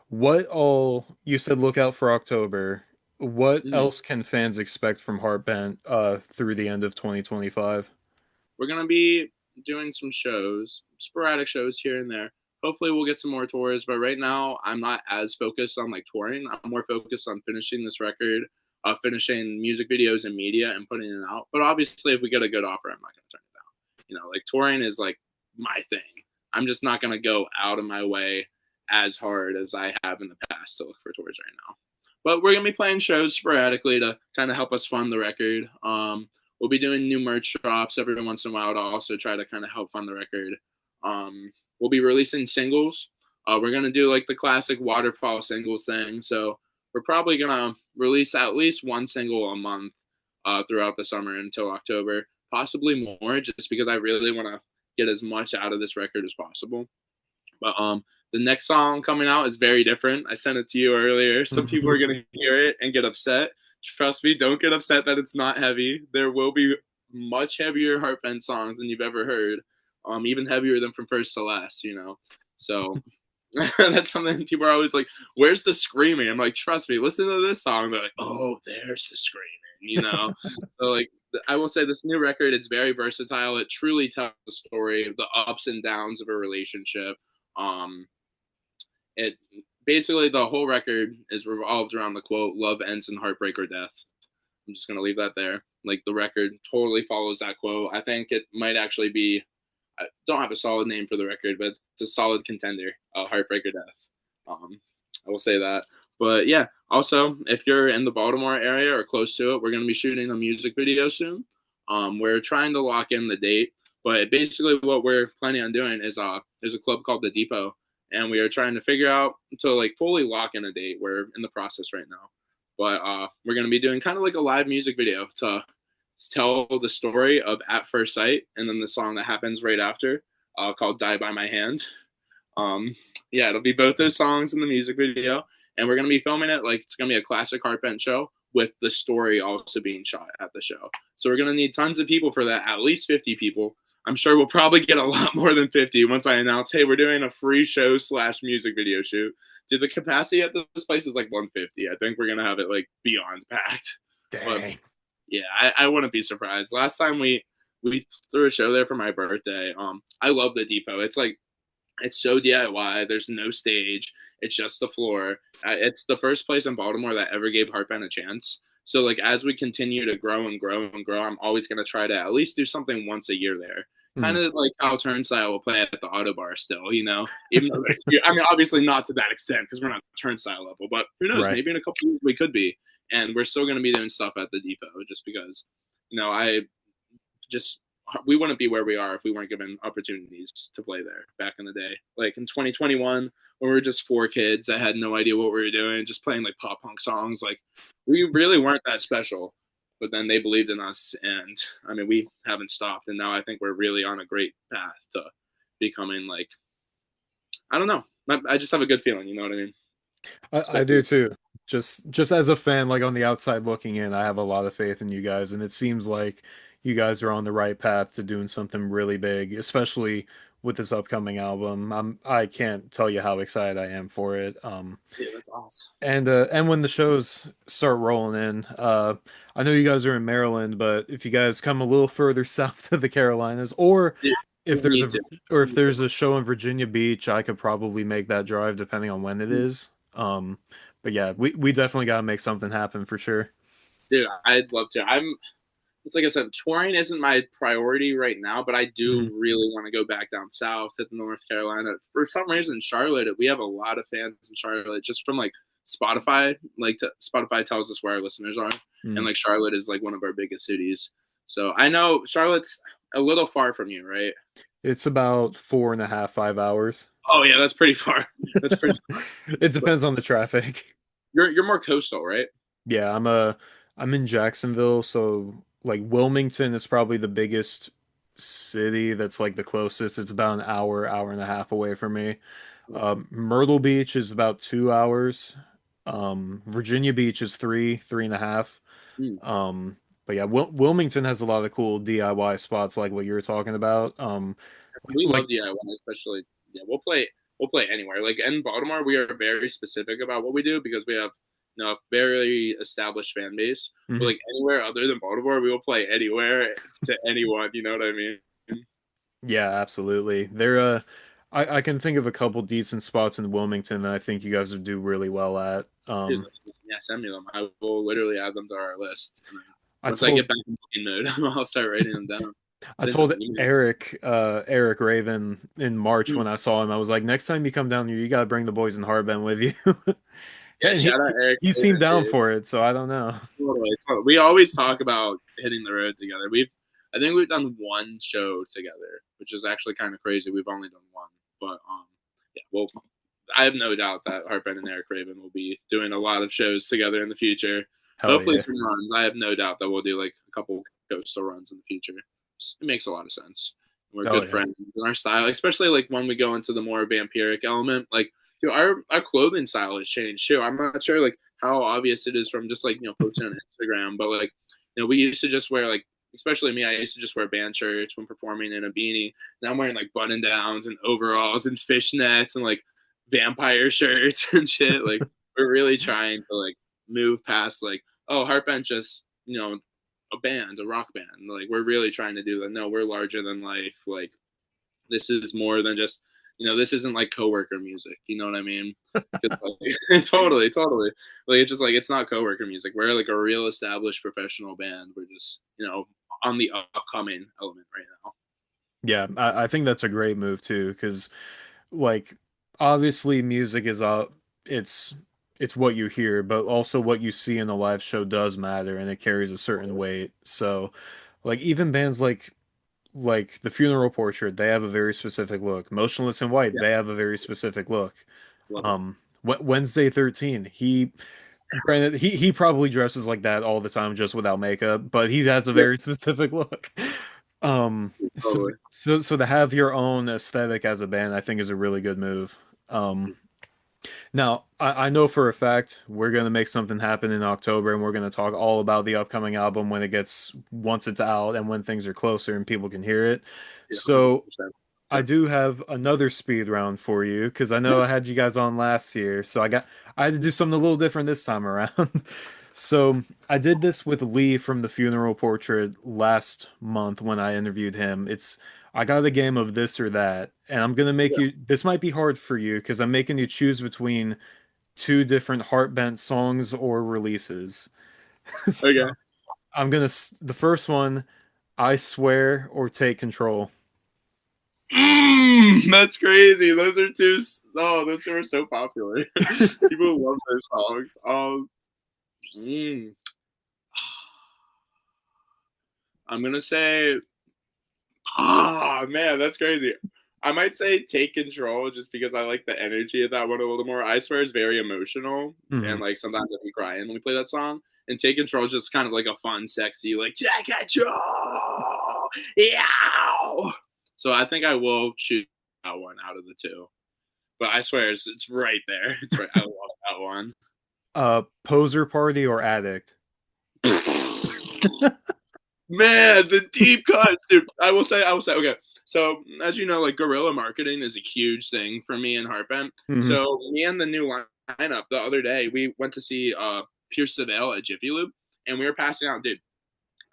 What all you said look out for October. What Mhm. else can fans expect from Heartbent through the end of 2025? We're gonna be doing some shows, sporadic shows here and there. Hopefully, we'll get some more tours. But right now, I'm not as focused on like touring. I'm more focused on finishing this record, finishing music videos and media, and putting it out. But obviously, if we get a good offer, I'm not gonna turn it down. You know, like touring is like my thing. I'm just not gonna go out of my way as hard as I have in the past to look for tours right now. But we're gonna be playing shows sporadically to kind of help us fund the record. We'll be doing new merch drops every once in a while to also try to kind of help fund the record. We'll be releasing singles. We're gonna do like the classic waterfall singles thing. So we're probably gonna release at least one single a month throughout the summer until October, possibly more, just because I really want to get as much out of this record as possible. But the next song coming out is very different. I sent it to you earlier. Some people are gonna hear it and get upset. Trust me, don't get upset that it's not heavy. There will be much heavier Heartbent songs than you've ever heard. Even heavier than From First to Last, you know. So that's something people are always like, "Where's the screaming?" I'm like, "Trust me, listen to this song." They're like, "Oh, there's the screaming," you know. So like, I will say this new record, it's very versatile. It truly tells the story of the ups and downs of a relationship. Um, it basically the whole record is revolved around the quote, "Love ends in heartbreak or death." I'm just gonna leave that there. Like the record totally follows that quote. I think it might actually be. I don't have a solid name for the record, but it's a solid contender. Heartbreak or death. Um, I will say that. But yeah, also if you're in the Baltimore area or close to it, we're gonna be shooting a music video soon. We're trying to lock in the date, but basically what we're planning on doing is there's a club called the Depot, and we are trying to figure out to like fully lock in a date. We're in the process right now, but we're gonna be doing kind of like a live music video to tell the story of At First Sight, and then the song that happens right after, called Die by My Hand. Um, yeah, it'll be both those songs in the music video, and we're gonna be filming it like it's gonna be a classic Heartbent show with the story also being shot at the show. So we're gonna need tons of people for that, at least 50 people. I'm sure we'll probably get a lot more than 50 once I announce, hey, we're doing a free show slash music video shoot. Dude, the capacity at this place is like 150. I think we're gonna have it like beyond packed. But Dang. yeah, I wouldn't be surprised. Last time we threw a show there for my birthday. I love the Depot. It's like it's so DIY. There's no stage. It's just the floor. It's the first place in Baltimore that ever gave Heartbent a chance. So like as we continue to grow and grow and grow, I'm always gonna try to at least do something once a year there. Hmm. Kind of like how Turnstile will play at the Auto Bar still, you know. Even though I mean, obviously not to that extent because we're not Turnstile level, but who knows? Right. Maybe in a couple of years we could be, and we're still gonna be doing stuff at the Depot just because, you know, I just we wouldn't be where we are if we weren't given opportunities to play there back in the day. Like in 2021, when we were just four kids that had no idea what we were doing, just playing like pop punk songs, like we really weren't that special. But then they believed in us, and I mean, we haven't stopped. And now I think we're really on a great path to becoming like I don't know. I just have a good feeling. You know what I mean? I do Especially too. Just as a fan, like on the outside looking in, I have a lot of faith in you guys, and it seems like you guys are on the right path to doing something really big, especially with this upcoming album. I can't tell you how excited I am for it. yeah, that's awesome. And when the shows start rolling in, I know you guys are in Maryland, but if you guys come a little further south to the Carolinas, or Yeah, if we there's need a to. or We if need to. there's a show in Virginia Beach, I could probably make that drive depending on when it is. But yeah, we definitely gotta make something happen for sure. Dude, I'd love to. It's like I said, touring isn't my priority right now, but I do Mhm. really want to go back down south to North Carolina. For some reason, Charlotte, we have a lot of fans in Charlotte just from like Spotify, Spotify tells us where our listeners are, and Mm. like Charlotte is like one of our biggest cities. So I know Charlotte's a little far from you, right? It's about 4.5, 5 hours. Oh yeah, that's pretty far. That's pretty far. It But depends on the traffic. you're more coastal, right? Yeah, I'm in Jacksonville, so like Wilmington is probably the biggest city that's like the closest. It's about an hour, hour and a half away from me. Myrtle Beach is about 2 hours. Virginia Beach is three and a half. Mm. But yeah, Wilmington has a lot of cool DIY spots like what you were talking about. We Like love DIY, especially yeah. We'll play anywhere. Like in Baltimore, we are very specific about what we do because we have a very established fan base. But mhm. like anywhere other than Baltimore, we will play anywhere to anyone. You know what I mean? Yeah, absolutely. I can think of a couple decent spots in Wilmington that I think you guys would do really well at. Dude, yeah, send me them. I will literally add them to our list. And then I once I get told back in booking mode, I'll start writing them down. I Send some told emails. Eric Raven in March Mm. when I saw him, I was like, next time you come down here, you gotta bring the boys in Heartbent with you. Yeah, And shout out Eric. he seemed down for it, so I don't know. Totally, totally. We always talk about hitting the road together. I think we've done one show together, which is actually kind of crazy. We've only done one, but yeah. Well, I have no doubt that Heartbent and Eric Raven will be doing a lot of shows together in the future. Hell Hopefully, yeah. some runs. I have no doubt that we'll do like a couple coastal runs in the future. It makes a lot of sense. We're Oh good yeah. friends in our style, especially like when we go into the more vampiric element. Like, dude, our clothing style has changed too. I'm not sure like how obvious it is from just like posting on Instagram, but like we used to just wear like, especially me, I used to just wear band shirts when performing in a beanie. Now I'm wearing like button downs and overalls and fishnets and like vampire shirts and shit. Like we're really trying to like move past like, oh, Heartbent just a band, a rock band. Like we're really trying to do that. No, we're larger than life. Like this is more than just this isn't like coworker music. You know what I mean? Like, totally, totally. Like it's just like it's not coworker music. We're like a real established professional band. We're just on the upcoming element right now. Yeah, I think that's a great move too, because like obviously music is it's it's what you hear, but also what you see in a live show does matter and it carries a certain weight. So like even bands like the Funeral Portrait, they have a very specific look. Motionless in White, Yeah, they have a very specific look. love it. Wednesday 13, he granted he probably dresses like that all the time just without makeup, but he has a Yeah, very specific look. So totally. so to have your own aesthetic as a band, I think is a really good move. Now I know for a fact we're gonna make something happen in October, and we're gonna talk all about the upcoming album when it gets once it's out and when things are closer and people can hear it. Yeah, 100%. So I do have another speed round for you because I Yeah. know I had you guys on last year, so I had to do something a little different this time around. So I did this with Lee from the Funeral Portrait last month when I interviewed him. It's I got a game of this or that, and I'm gonna make Yeah. you. This might be hard for you because I'm making you choose between two different Heartbent songs or releases. So Okay. the first one, I Swear or Take Control. That's crazy. Those are two. Oh, those two are so popular. People love those songs. Mm, I'm gonna say, man, that's crazy. I might say "Take Control" just because I like the energy of that one a little more. I swear it's very emotional, and Mhm. like sometimes I be crying when we play that song. And "Take Control" is just kind of like a fun, sexy, like "Take Control." Yeah. So I think I will choose that one out of the two. But I swear it's right there. It's right. I love that one. Poser Party or Addict. Man, the deep cuts, dude. I will say, okay. So as you know, like guerrilla marketing is a huge thing for me and Heartbent. Hmm. So me and the new lineup the other day, we went to see Pierce the Veil at Jiffy Lube, and we were passing out, dude.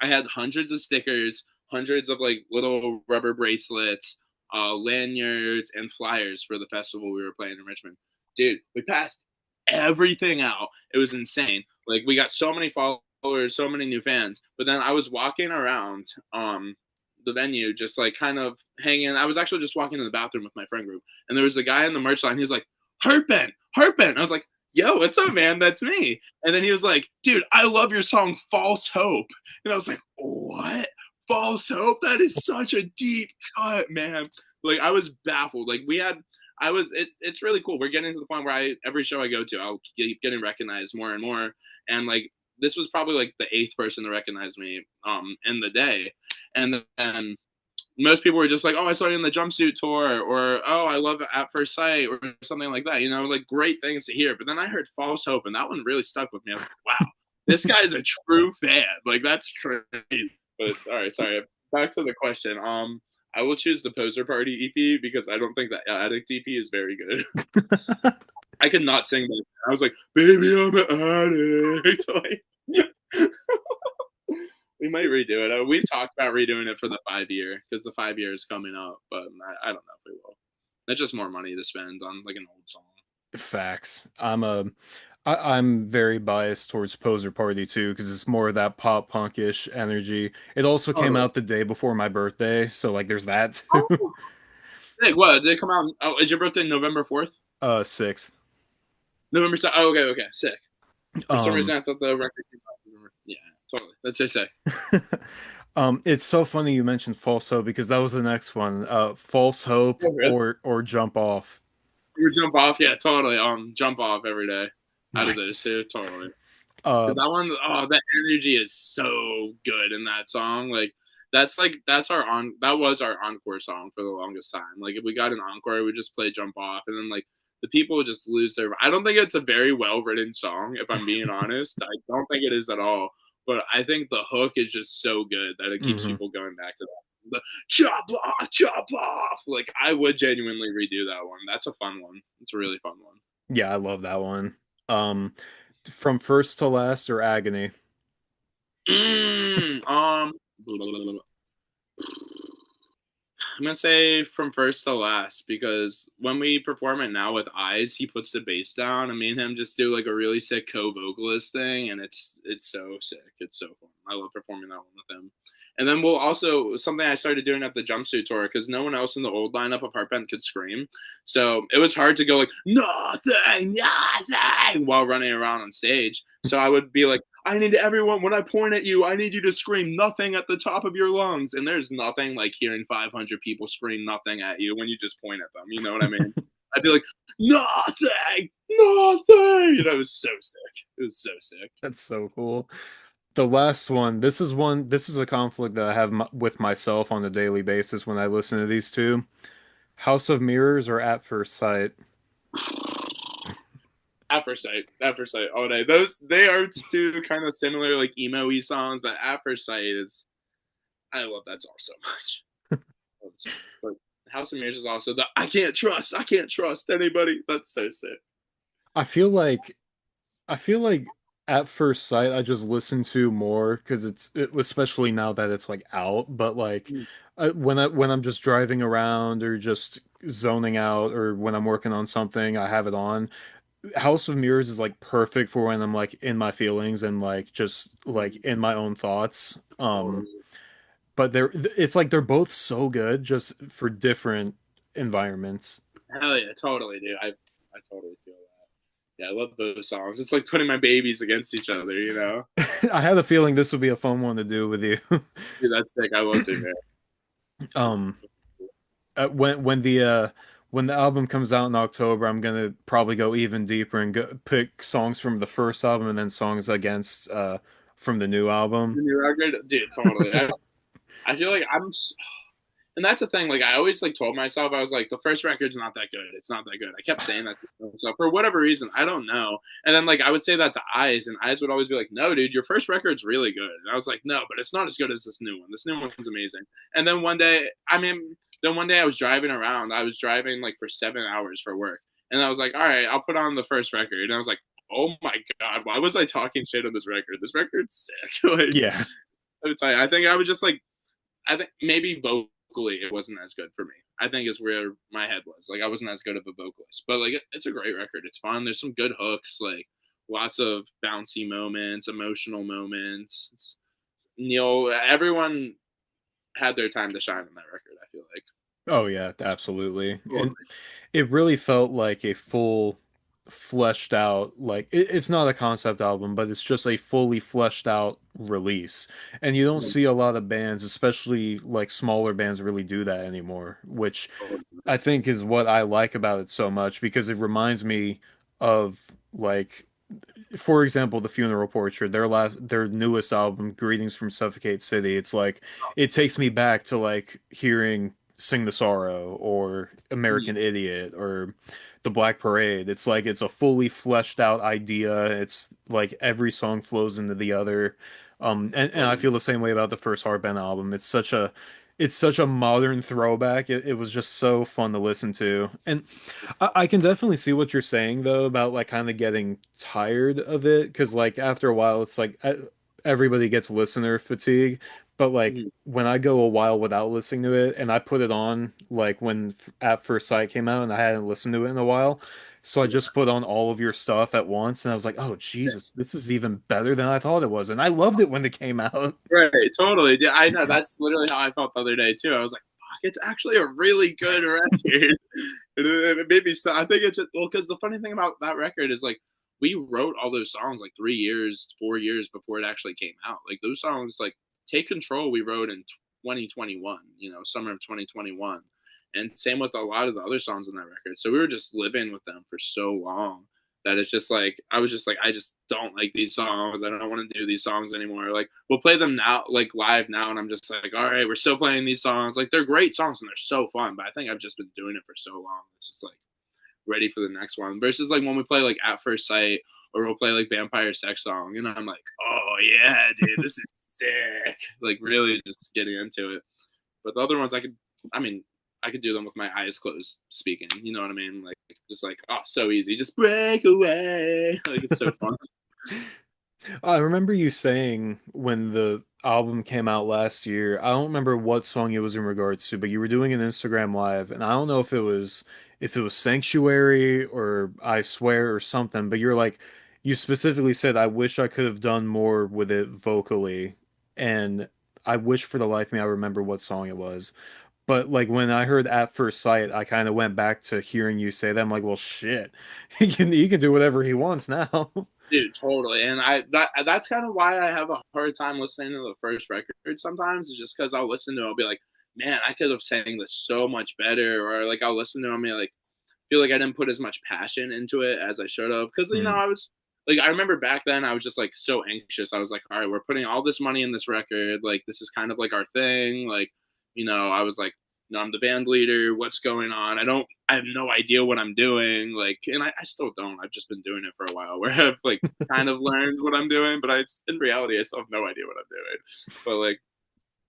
I had hundreds of stickers, hundreds of like little rubber bracelets, lanyards, and flyers for the festival we were playing in Richmond. Dude, we passed everything out. It was insane. Like we got so many followers, so many new fans. But then I was walking around the venue, just like kind of hanging. I was actually just walking to the bathroom with my friend group, and there was a guy in the merch line. He was like, "Heartbent, Heartbent." I was like, yo, what's up, man? That's me. And then he was like, dude, I love your song False Hope. And I was like, what? False Hope? That is such a deep cut, man. Like I was baffled. Like we had it's really cool. We're getting to the point where every show I go to, I'll keep getting recognized more and more. And like this was probably like the eighth person to recognize me in the day. And then most people were just like, "Oh, I saw you in the jumpsuit tour," or "Oh, I love it at first sight," or something like that. You know, like great things to hear. But then I heard "False Hope," and that one really stuck with me. I was like, "Wow, this guy's a true fan. Like that's crazy." But all right, sorry. Back to the question. I will choose the Poser Party EP because I don't think the Addict EP is very good. I could not sing that. I was like, "Baby, I'm an addict." Like, we might redo it. We've talked about redoing it for the 5 year because the 5 year is coming up, but I don't know if we will. That's just more money to spend on like an old song. Facts. I'm very biased towards Poser Party too because it's more of that pop punkish energy. It also came Totally. out the day before my birthday, so like there's that too. Oh, sick. What did it come out? Oh, is your birthday November 4th? 6th. November 7th. Oh, okay, okay, sick. For some Um reason, I thought the record came out. Yeah, totally. That's so sick. it's so funny you mentioned False Hope because that was the next one. False Hope Oh, really? or Jump Off. You jump off, yeah, totally. Jump off every day. Out of those Nice. two, totally. Uh Because that one, oh, that energy is so good in that song. Like that's our on that was our encore song for the longest time. Like if we got an encore, we just play Jump Off, and then like the people would just lose their. I don't think it's a very well written song, if I'm being honest. I don't think it is at all. But I think the hook is just so good that it keeps mhm. people going back to that. The chop off, chop off. Like I would genuinely redo that one. That's a fun one. It's a really fun one. Yeah, I love that one. Um from first to last or Agony. Mm, I'm gonna say from first to last because when we perform it now with Eyes, he puts the bass down, and me and him just do like a really sick co-vocalist thing, and it's so sick. It's so fun. I love performing that one with him. And then we'll also something I started doing at the jumpsuit tour because no one else in the old lineup of Heartbent could scream, so it was hard to go like nothing, nothing while running around on stage. So I would be like, I need everyone, when I point at you, I need you to scream nothing at the top of your lungs. And there's nothing like hearing 500 people scream nothing at you when you just point at them. You know what I mean? I'd be like, nothing, nothing. You know, it was so sick. It was so sick. That's so cool. The last one, this is a conflict that I have with myself on a daily basis when I listen to these two. House of Mirrors or At First Sight. At first sight, all day. Those they are two kind of similar, like emo-y songs, but at first sight is I love that song so much. But House of Mirrors is also the I can't trust anybody. That's so sick. I feel like I feel like At First Sight I just listen to more because especially now that it's like out, but like when I'm just driving around or just zoning out or when I'm working on something, I have it on. House of Mirrors is like perfect for when I'm like in my feelings and like just like in my own thoughts. But it's like they're both so good just for different environments. Hell yeah, totally, dude. I totally feel that. Yeah, I love those songs. It's like putting my babies against each other, you know? I had a feeling this would be a fun one to do with you. Dude, that's sick. I love it, man. um when the album comes out in October, I'm gonna probably go even deeper and pick songs from the first album and then songs against from the new album. The new record, dude, totally. I feel like and that's the thing. Like I always like told myself, I was like, the first record's not that good. It's not that good. I kept saying that to myself for whatever reason. I don't know. And then like I would say that to Eyes, and Eyes would always be like, no, dude, your first record's really good. And I was like, no, but it's not as good as this new one. This new one's amazing. And then one day, then one day I was driving around. I was driving like for 7 hours for work, and I was like, all right, I'll put on the first record. And I was like, oh my god, why was I talking shit on this record? This record's sick. Like, Yeah. I think I was just like, I think maybe vocally it wasn't as good for me. I think is where my head was. Like I wasn't as good of a vocalist, but like it's a great record. It's fun. There's some good hooks, like lots of bouncy moments, emotional moments. Neil, everyone had their time to shine on that record. I feel like. Oh yeah, absolutely. Totally. And it really felt like fleshed out, like it's not a concept album, but it's just a fully fleshed out release. And you don't see a lot of bands, especially like smaller bands, really do that anymore, which I think is what I like about it so much because it reminds me of like, for example, the Funeral Portrait, their newest album, Greetings from Suffocate City. It's like it takes me back to like hearing Sing the Sorrow or Mhm. American Idiot or The Black Parade. It's like it's a fully fleshed out idea. It's like every song flows into the other. And I feel the same way about the first Heartbent album. It's such a modern throwback. It was just so fun to listen to. And I can definitely see what you're saying though about like kind of getting tired of it because like after a while it's like everybody gets listener fatigue. But like Mhm. when I go a while without listening to it and I put it on like when At First Sight came out and I hadn't listened to it in a while, so I just put on all of your stuff at once and I was like, oh Jesus, this is even better than I thought it was, and I loved it when it came out. Right, totally. Yeah, I know. That's literally how I felt the other day too. I was like, "Fuck, it's actually a really good record." It made me stop. I think it's just, well, because the funny thing about that record is like we wrote all those songs like 3 years, 4 years before it actually came out. Like those songs, like "Take Control," we wrote in 2021. Summer of 2021, and same with a lot of the other songs on that record. So we were just living with them for so long that it's just like I was just like I just don't like these songs. I don't want to do these songs anymore. Like we'll play them now, like live now, and I'm just like, all right, we're still playing these songs. Like they're great songs and they're so fun, but I think I've just been doing it for so long. It's just like ready for the next one. Versus like when we play like At First Sight or we'll play like Vampire Sex Song, and I'm like, oh yeah, dude, this is sick. Like really just getting into it. But the other ones, I mean, I could do them with my eyes closed, speaking. You know what I mean? Like, just like, oh, so easy. Just break away. Like, it's so fun. I remember you saying when the album came out last year, I don't remember what song it was in regards to, but you were doing an Instagram live, and I don't know if it was Sanctuary or I Swear or something, but you're like you specifically said I wish I could have done more with it vocally, and I wish for the life of me I remember what song it was. But like when I heard At First Sight, I kind of went back to hearing you say that. I'm like, well, shit, he can do whatever he wants now. Dude, totally. And that's kind of why I have a hard time listening to the first record sometimes, is just because I'll listen to it, I'll be like, man, I could have sang this so much better. Or like I'll listen to them and like feel like I didn't put as much passion into it as I should have. Because, Mm. I was like, I remember back then I was just like so anxious. I was like, all right, we're putting all this money in this record. Like, this is kind of like our thing. Like, I was like, I'm the band leader. What's going on? I have no idea what I'm doing. Like, and I still don't. I've just been doing it for a while where I've like kind of learned what I'm doing, but in reality, I still have no idea what I'm doing. But like,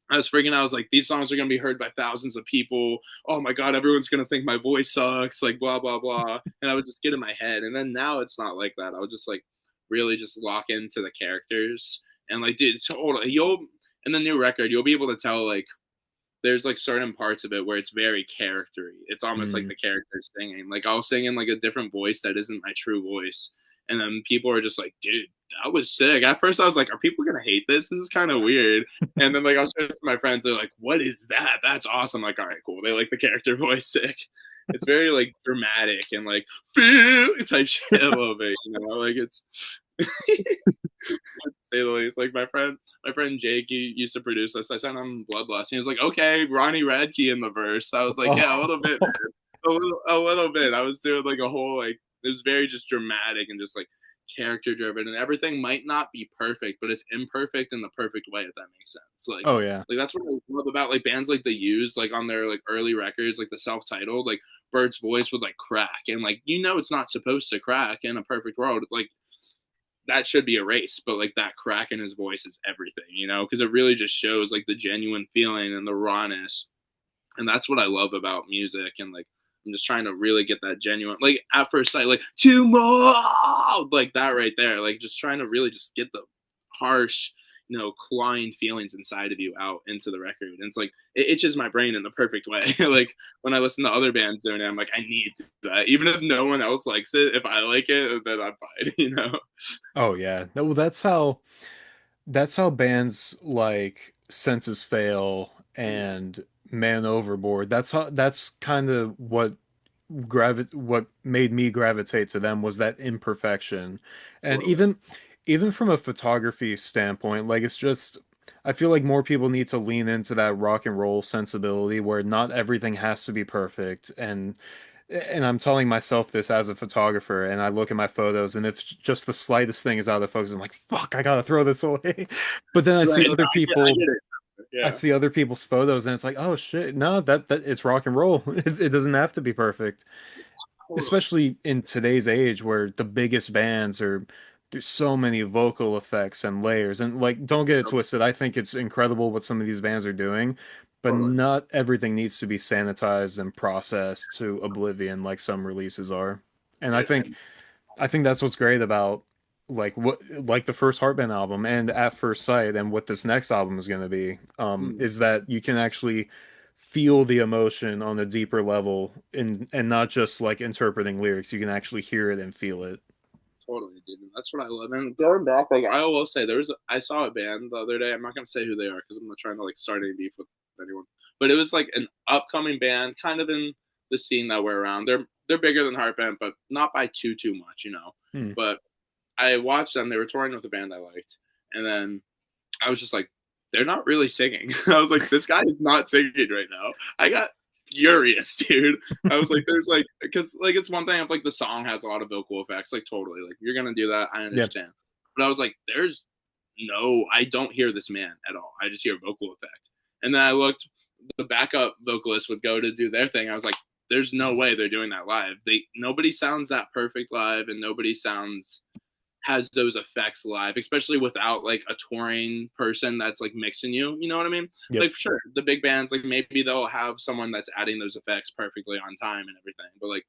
I was freaking out. I was like, these songs are going to be heard by thousands of people. Oh my God, everyone's going to think my voice sucks, like blah, blah, blah. And I would just get in my head. And then now it's not like that. I would just like really just lock into the characters. And like, dude, in the new record, you'll be able to tell like there's like certain parts of it where it's very charactery. It's almost like Mm. the character's singing. Like I'll sing in like a different voice that isn't my true voice. And then people are just like, dude, that was sick. At first I was like, are people gonna hate this? This is kind of weird. And then like I'll show it to my friends, they're like, what is that? That's awesome. Like, all right, cool. They like the character voice sick. It's very like dramatic and like feel type shit a little bit, like it's say the least. Like my friend Jake, he used to produce this. I sent him Bloodlust. He was like, okay, Ronnie Radke in the verse. I was like, yeah, a little bit, Oh, man. A little bit. I was doing like a whole like it was very just dramatic and just like character driven, and everything might not be perfect, but it's imperfect in the perfect way, if that makes sense. Like oh yeah. that's what I love about like bands like The Used, like on their like early records, like the self-titled, like Bert's voice would like crack, and like it's not supposed to crack in a perfect world. Like that should be erased, but like that crack in his voice is everything, because it really just shows like the genuine feeling and the rawness. And that's what I love about music. And like, I'm just trying to really get that genuine, like At First Sight, like two more, like that right there, like just trying to really just get the harsh, clawing feelings inside of you out into the record. And it's like, it itches my brain in the perfect way. Like when I listen to other bands doing it, I'm like, I need to do that. Even if no one else likes it, if I like it, then I'm fine. Oh yeah. No, well, that's how bands like Senses Fail and Man Overboard. That's kind of what what made me gravitate to them was that imperfection. And Totally. even from a photography standpoint, like it's just I feel like more people need to lean into that rock and roll sensibility where not everything has to be perfect. And I'm telling myself this as a photographer, and I look at my photos, and if just the slightest thing is out of focus, I'm like, fuck, I gotta throw this away. But then Right. No, I get it. I Yeah. see other people's photos, and it's like, oh shit, no, that it's rock and roll. It doesn't have to be perfect, Totally. especially in today's age where the biggest bands are there's so many vocal effects and layers. And like, don't get it Yep. twisted. I think it's incredible what some of these bands are doing, but Totally. not everything needs to be sanitized and processed to oblivion like some releases are. And Right. I think that's what's great about like the first Heartbent album and At First Sight and what this next album is going to be Mm, is that you can actually feel the emotion on a deeper level and not just like interpreting lyrics. You can actually hear it and feel it. totally, dude. That's what I love. And going back, like I will say, I saw a band the other day. I'm not gonna say who they are because I'm not trying to like start any beef with anyone. But it was like an upcoming band, kind of in the scene that we're around. They're bigger than Heartbent, but not by too much, you know. Hmm. But I watched them. They were touring with a band I liked, and then I was just like, they're not really singing. I was like, this guy is not singing right now. I got furious, dude. I was like, there's like, because like it's one thing if like the song has a lot of vocal effects, like totally, like you're gonna do that, I Yeah. understand. But I was like, there's no, I don't hear this man at all. I just hear vocal effect. And then I looked, the backup vocalist would go to do their thing. I was like, there's no way they're doing that live. Nobody sounds that perfect live, and nobody sounds has those effects live, especially without like a touring person that's like mixing you. You know what I mean? Yep. Like, sure, the big bands, like maybe they'll have someone that's adding those effects perfectly on time and everything. But like,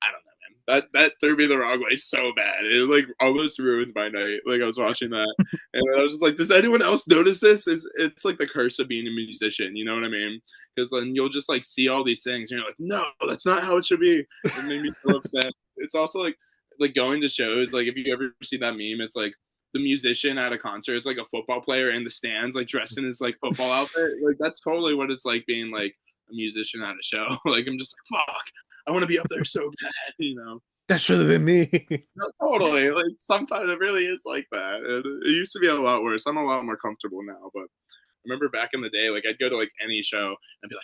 I don't know, man. That threw me the wrong way so bad. It like almost ruined my night. Like I was watching that, and I was just like, does anyone else notice this? It's like the curse of being a musician. You know what I mean? Because then you'll just like see all these things, and you're like, no, that's not how it should be. It made me so upset. It's also like going to shows. Like if you ever see that meme, it's like the musician at a concert is like a football player in the stands, like dressed in his like football outfit. Like that's totally what it's like being like a musician at a show. Like I'm just like, fuck, I want to be up there so bad, you know. That should have been me. No, totally. Like sometimes it really is like that. And it used to be a lot worse. I'm a lot more comfortable now, but I remember back in the day, like I'd go to like any show and be like,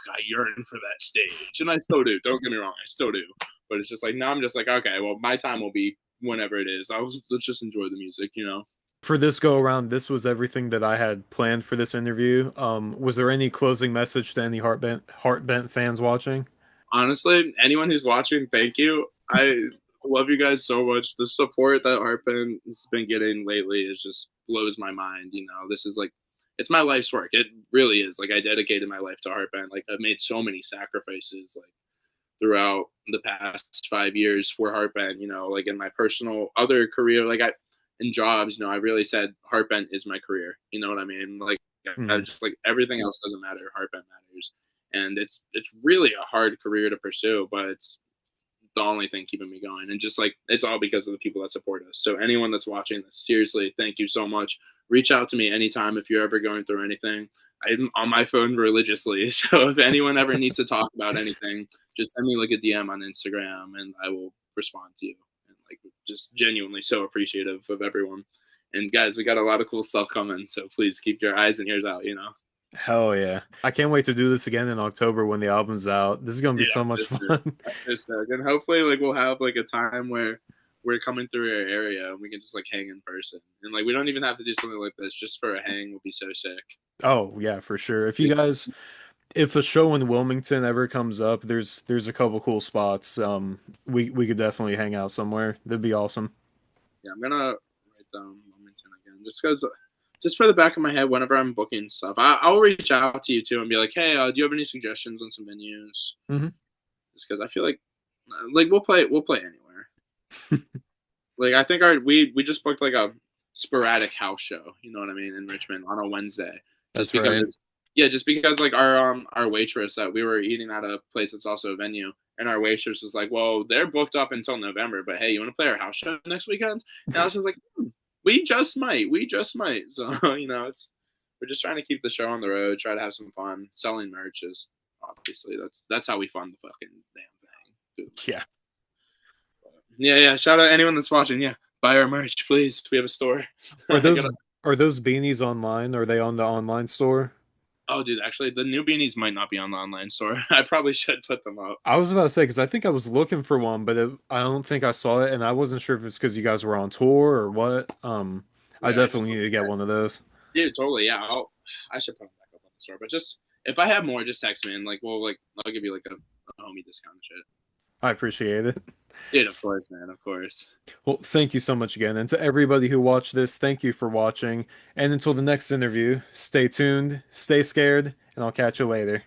"Fuck, I yearn for that stage," and I still do. Don't get me wrong, I still do. But it's just like now I'm just like, okay, well, my time will be whenever it is. Let's just enjoy the music, you know. For this go around, this was everything that I had planned for this interview. Was there any closing message to any Heartbent fans watching? Honestly, anyone who's watching, thank you. I love you guys so much. The support that Heartbent has been getting lately is just blows my mind. You know, this is like it's my life's work. It really is. Like I dedicated my life to Heartbent. Like I've made so many sacrifices like throughout the past 5 years for Heartbent, you know, like in my personal other career, like I in jobs, you know, I really said Heartbent is my career. You know what I mean? Like I Hmm. just like everything else doesn't matter. Heartbent matters. And it's really a hard career to pursue, but it's the only thing keeping me going. And just like it's all because of the people that support us. So anyone that's watching this, seriously, thank you so much. Reach out to me anytime if you're ever going through anything. I'm on my phone religiously. So if anyone ever needs to talk about anything, just send me like a DM on Instagram and I will respond to you. And like just genuinely so appreciative of everyone. And guys, we got a lot of cool stuff coming. So please keep your eyes and ears out, you know. Hell yeah. I can't wait to do this again in October when the album's out. This is gonna be Yeah, so much sister. fun. Sister. And hopefully like we'll have like a time where we're coming through your area and we can just like hang in person. And like we don't even have to do something like this. Just for a hang would be so sick. Oh, yeah, for sure. Yeah, If a show in Wilmington ever comes up, there's a couple cool spots. We could definitely hang out somewhere. That'd be awesome. yeah, I'm gonna write down Wilmington again. Just because just for the back of my head, whenever I'm booking stuff, I'll reach out to you too and be like, "Hey, do you have any suggestions on some venues?" Hmm. Just because I feel like we'll play anywhere. Like I think we just booked like a sporadic house show, you know what I mean, in Richmond on a Wednesday. Just That's right. because just because like our waitress that we were eating at a place that's also a venue and our waitress was like, well, they're booked up until November, but hey, you want to play our house show next weekend? And I was just like, we just might. So, you know, we're just trying to keep the show on the road, try to have some fun. Selling merch is obviously that's how we fund the fucking damn thing. Yeah. Yeah, yeah. Shout out anyone that's watching. Yeah, buy our merch, please. We have a store. Are I those gotta. are those beanies online? Are they on the online store? Oh, dude. Actually, the new beanies might not be on the online store. I probably should put them up. I was about to say because I think I was looking for one, but I don't think I saw it, and I wasn't sure if it's because you guys were on tour or what. I Yeah, I just definitely need looked to get at. one of those. Dude, totally. Yeah, I should put them back up on the store. But just if I have more, just text me and I'll give you like a homie discount and shit. I appreciate it. Dude, of course, man. Of course. Well, thank you so much again, and to everybody who watched this, thank you for watching. And until the next interview, stay tuned, stay scared, and I'll catch you later.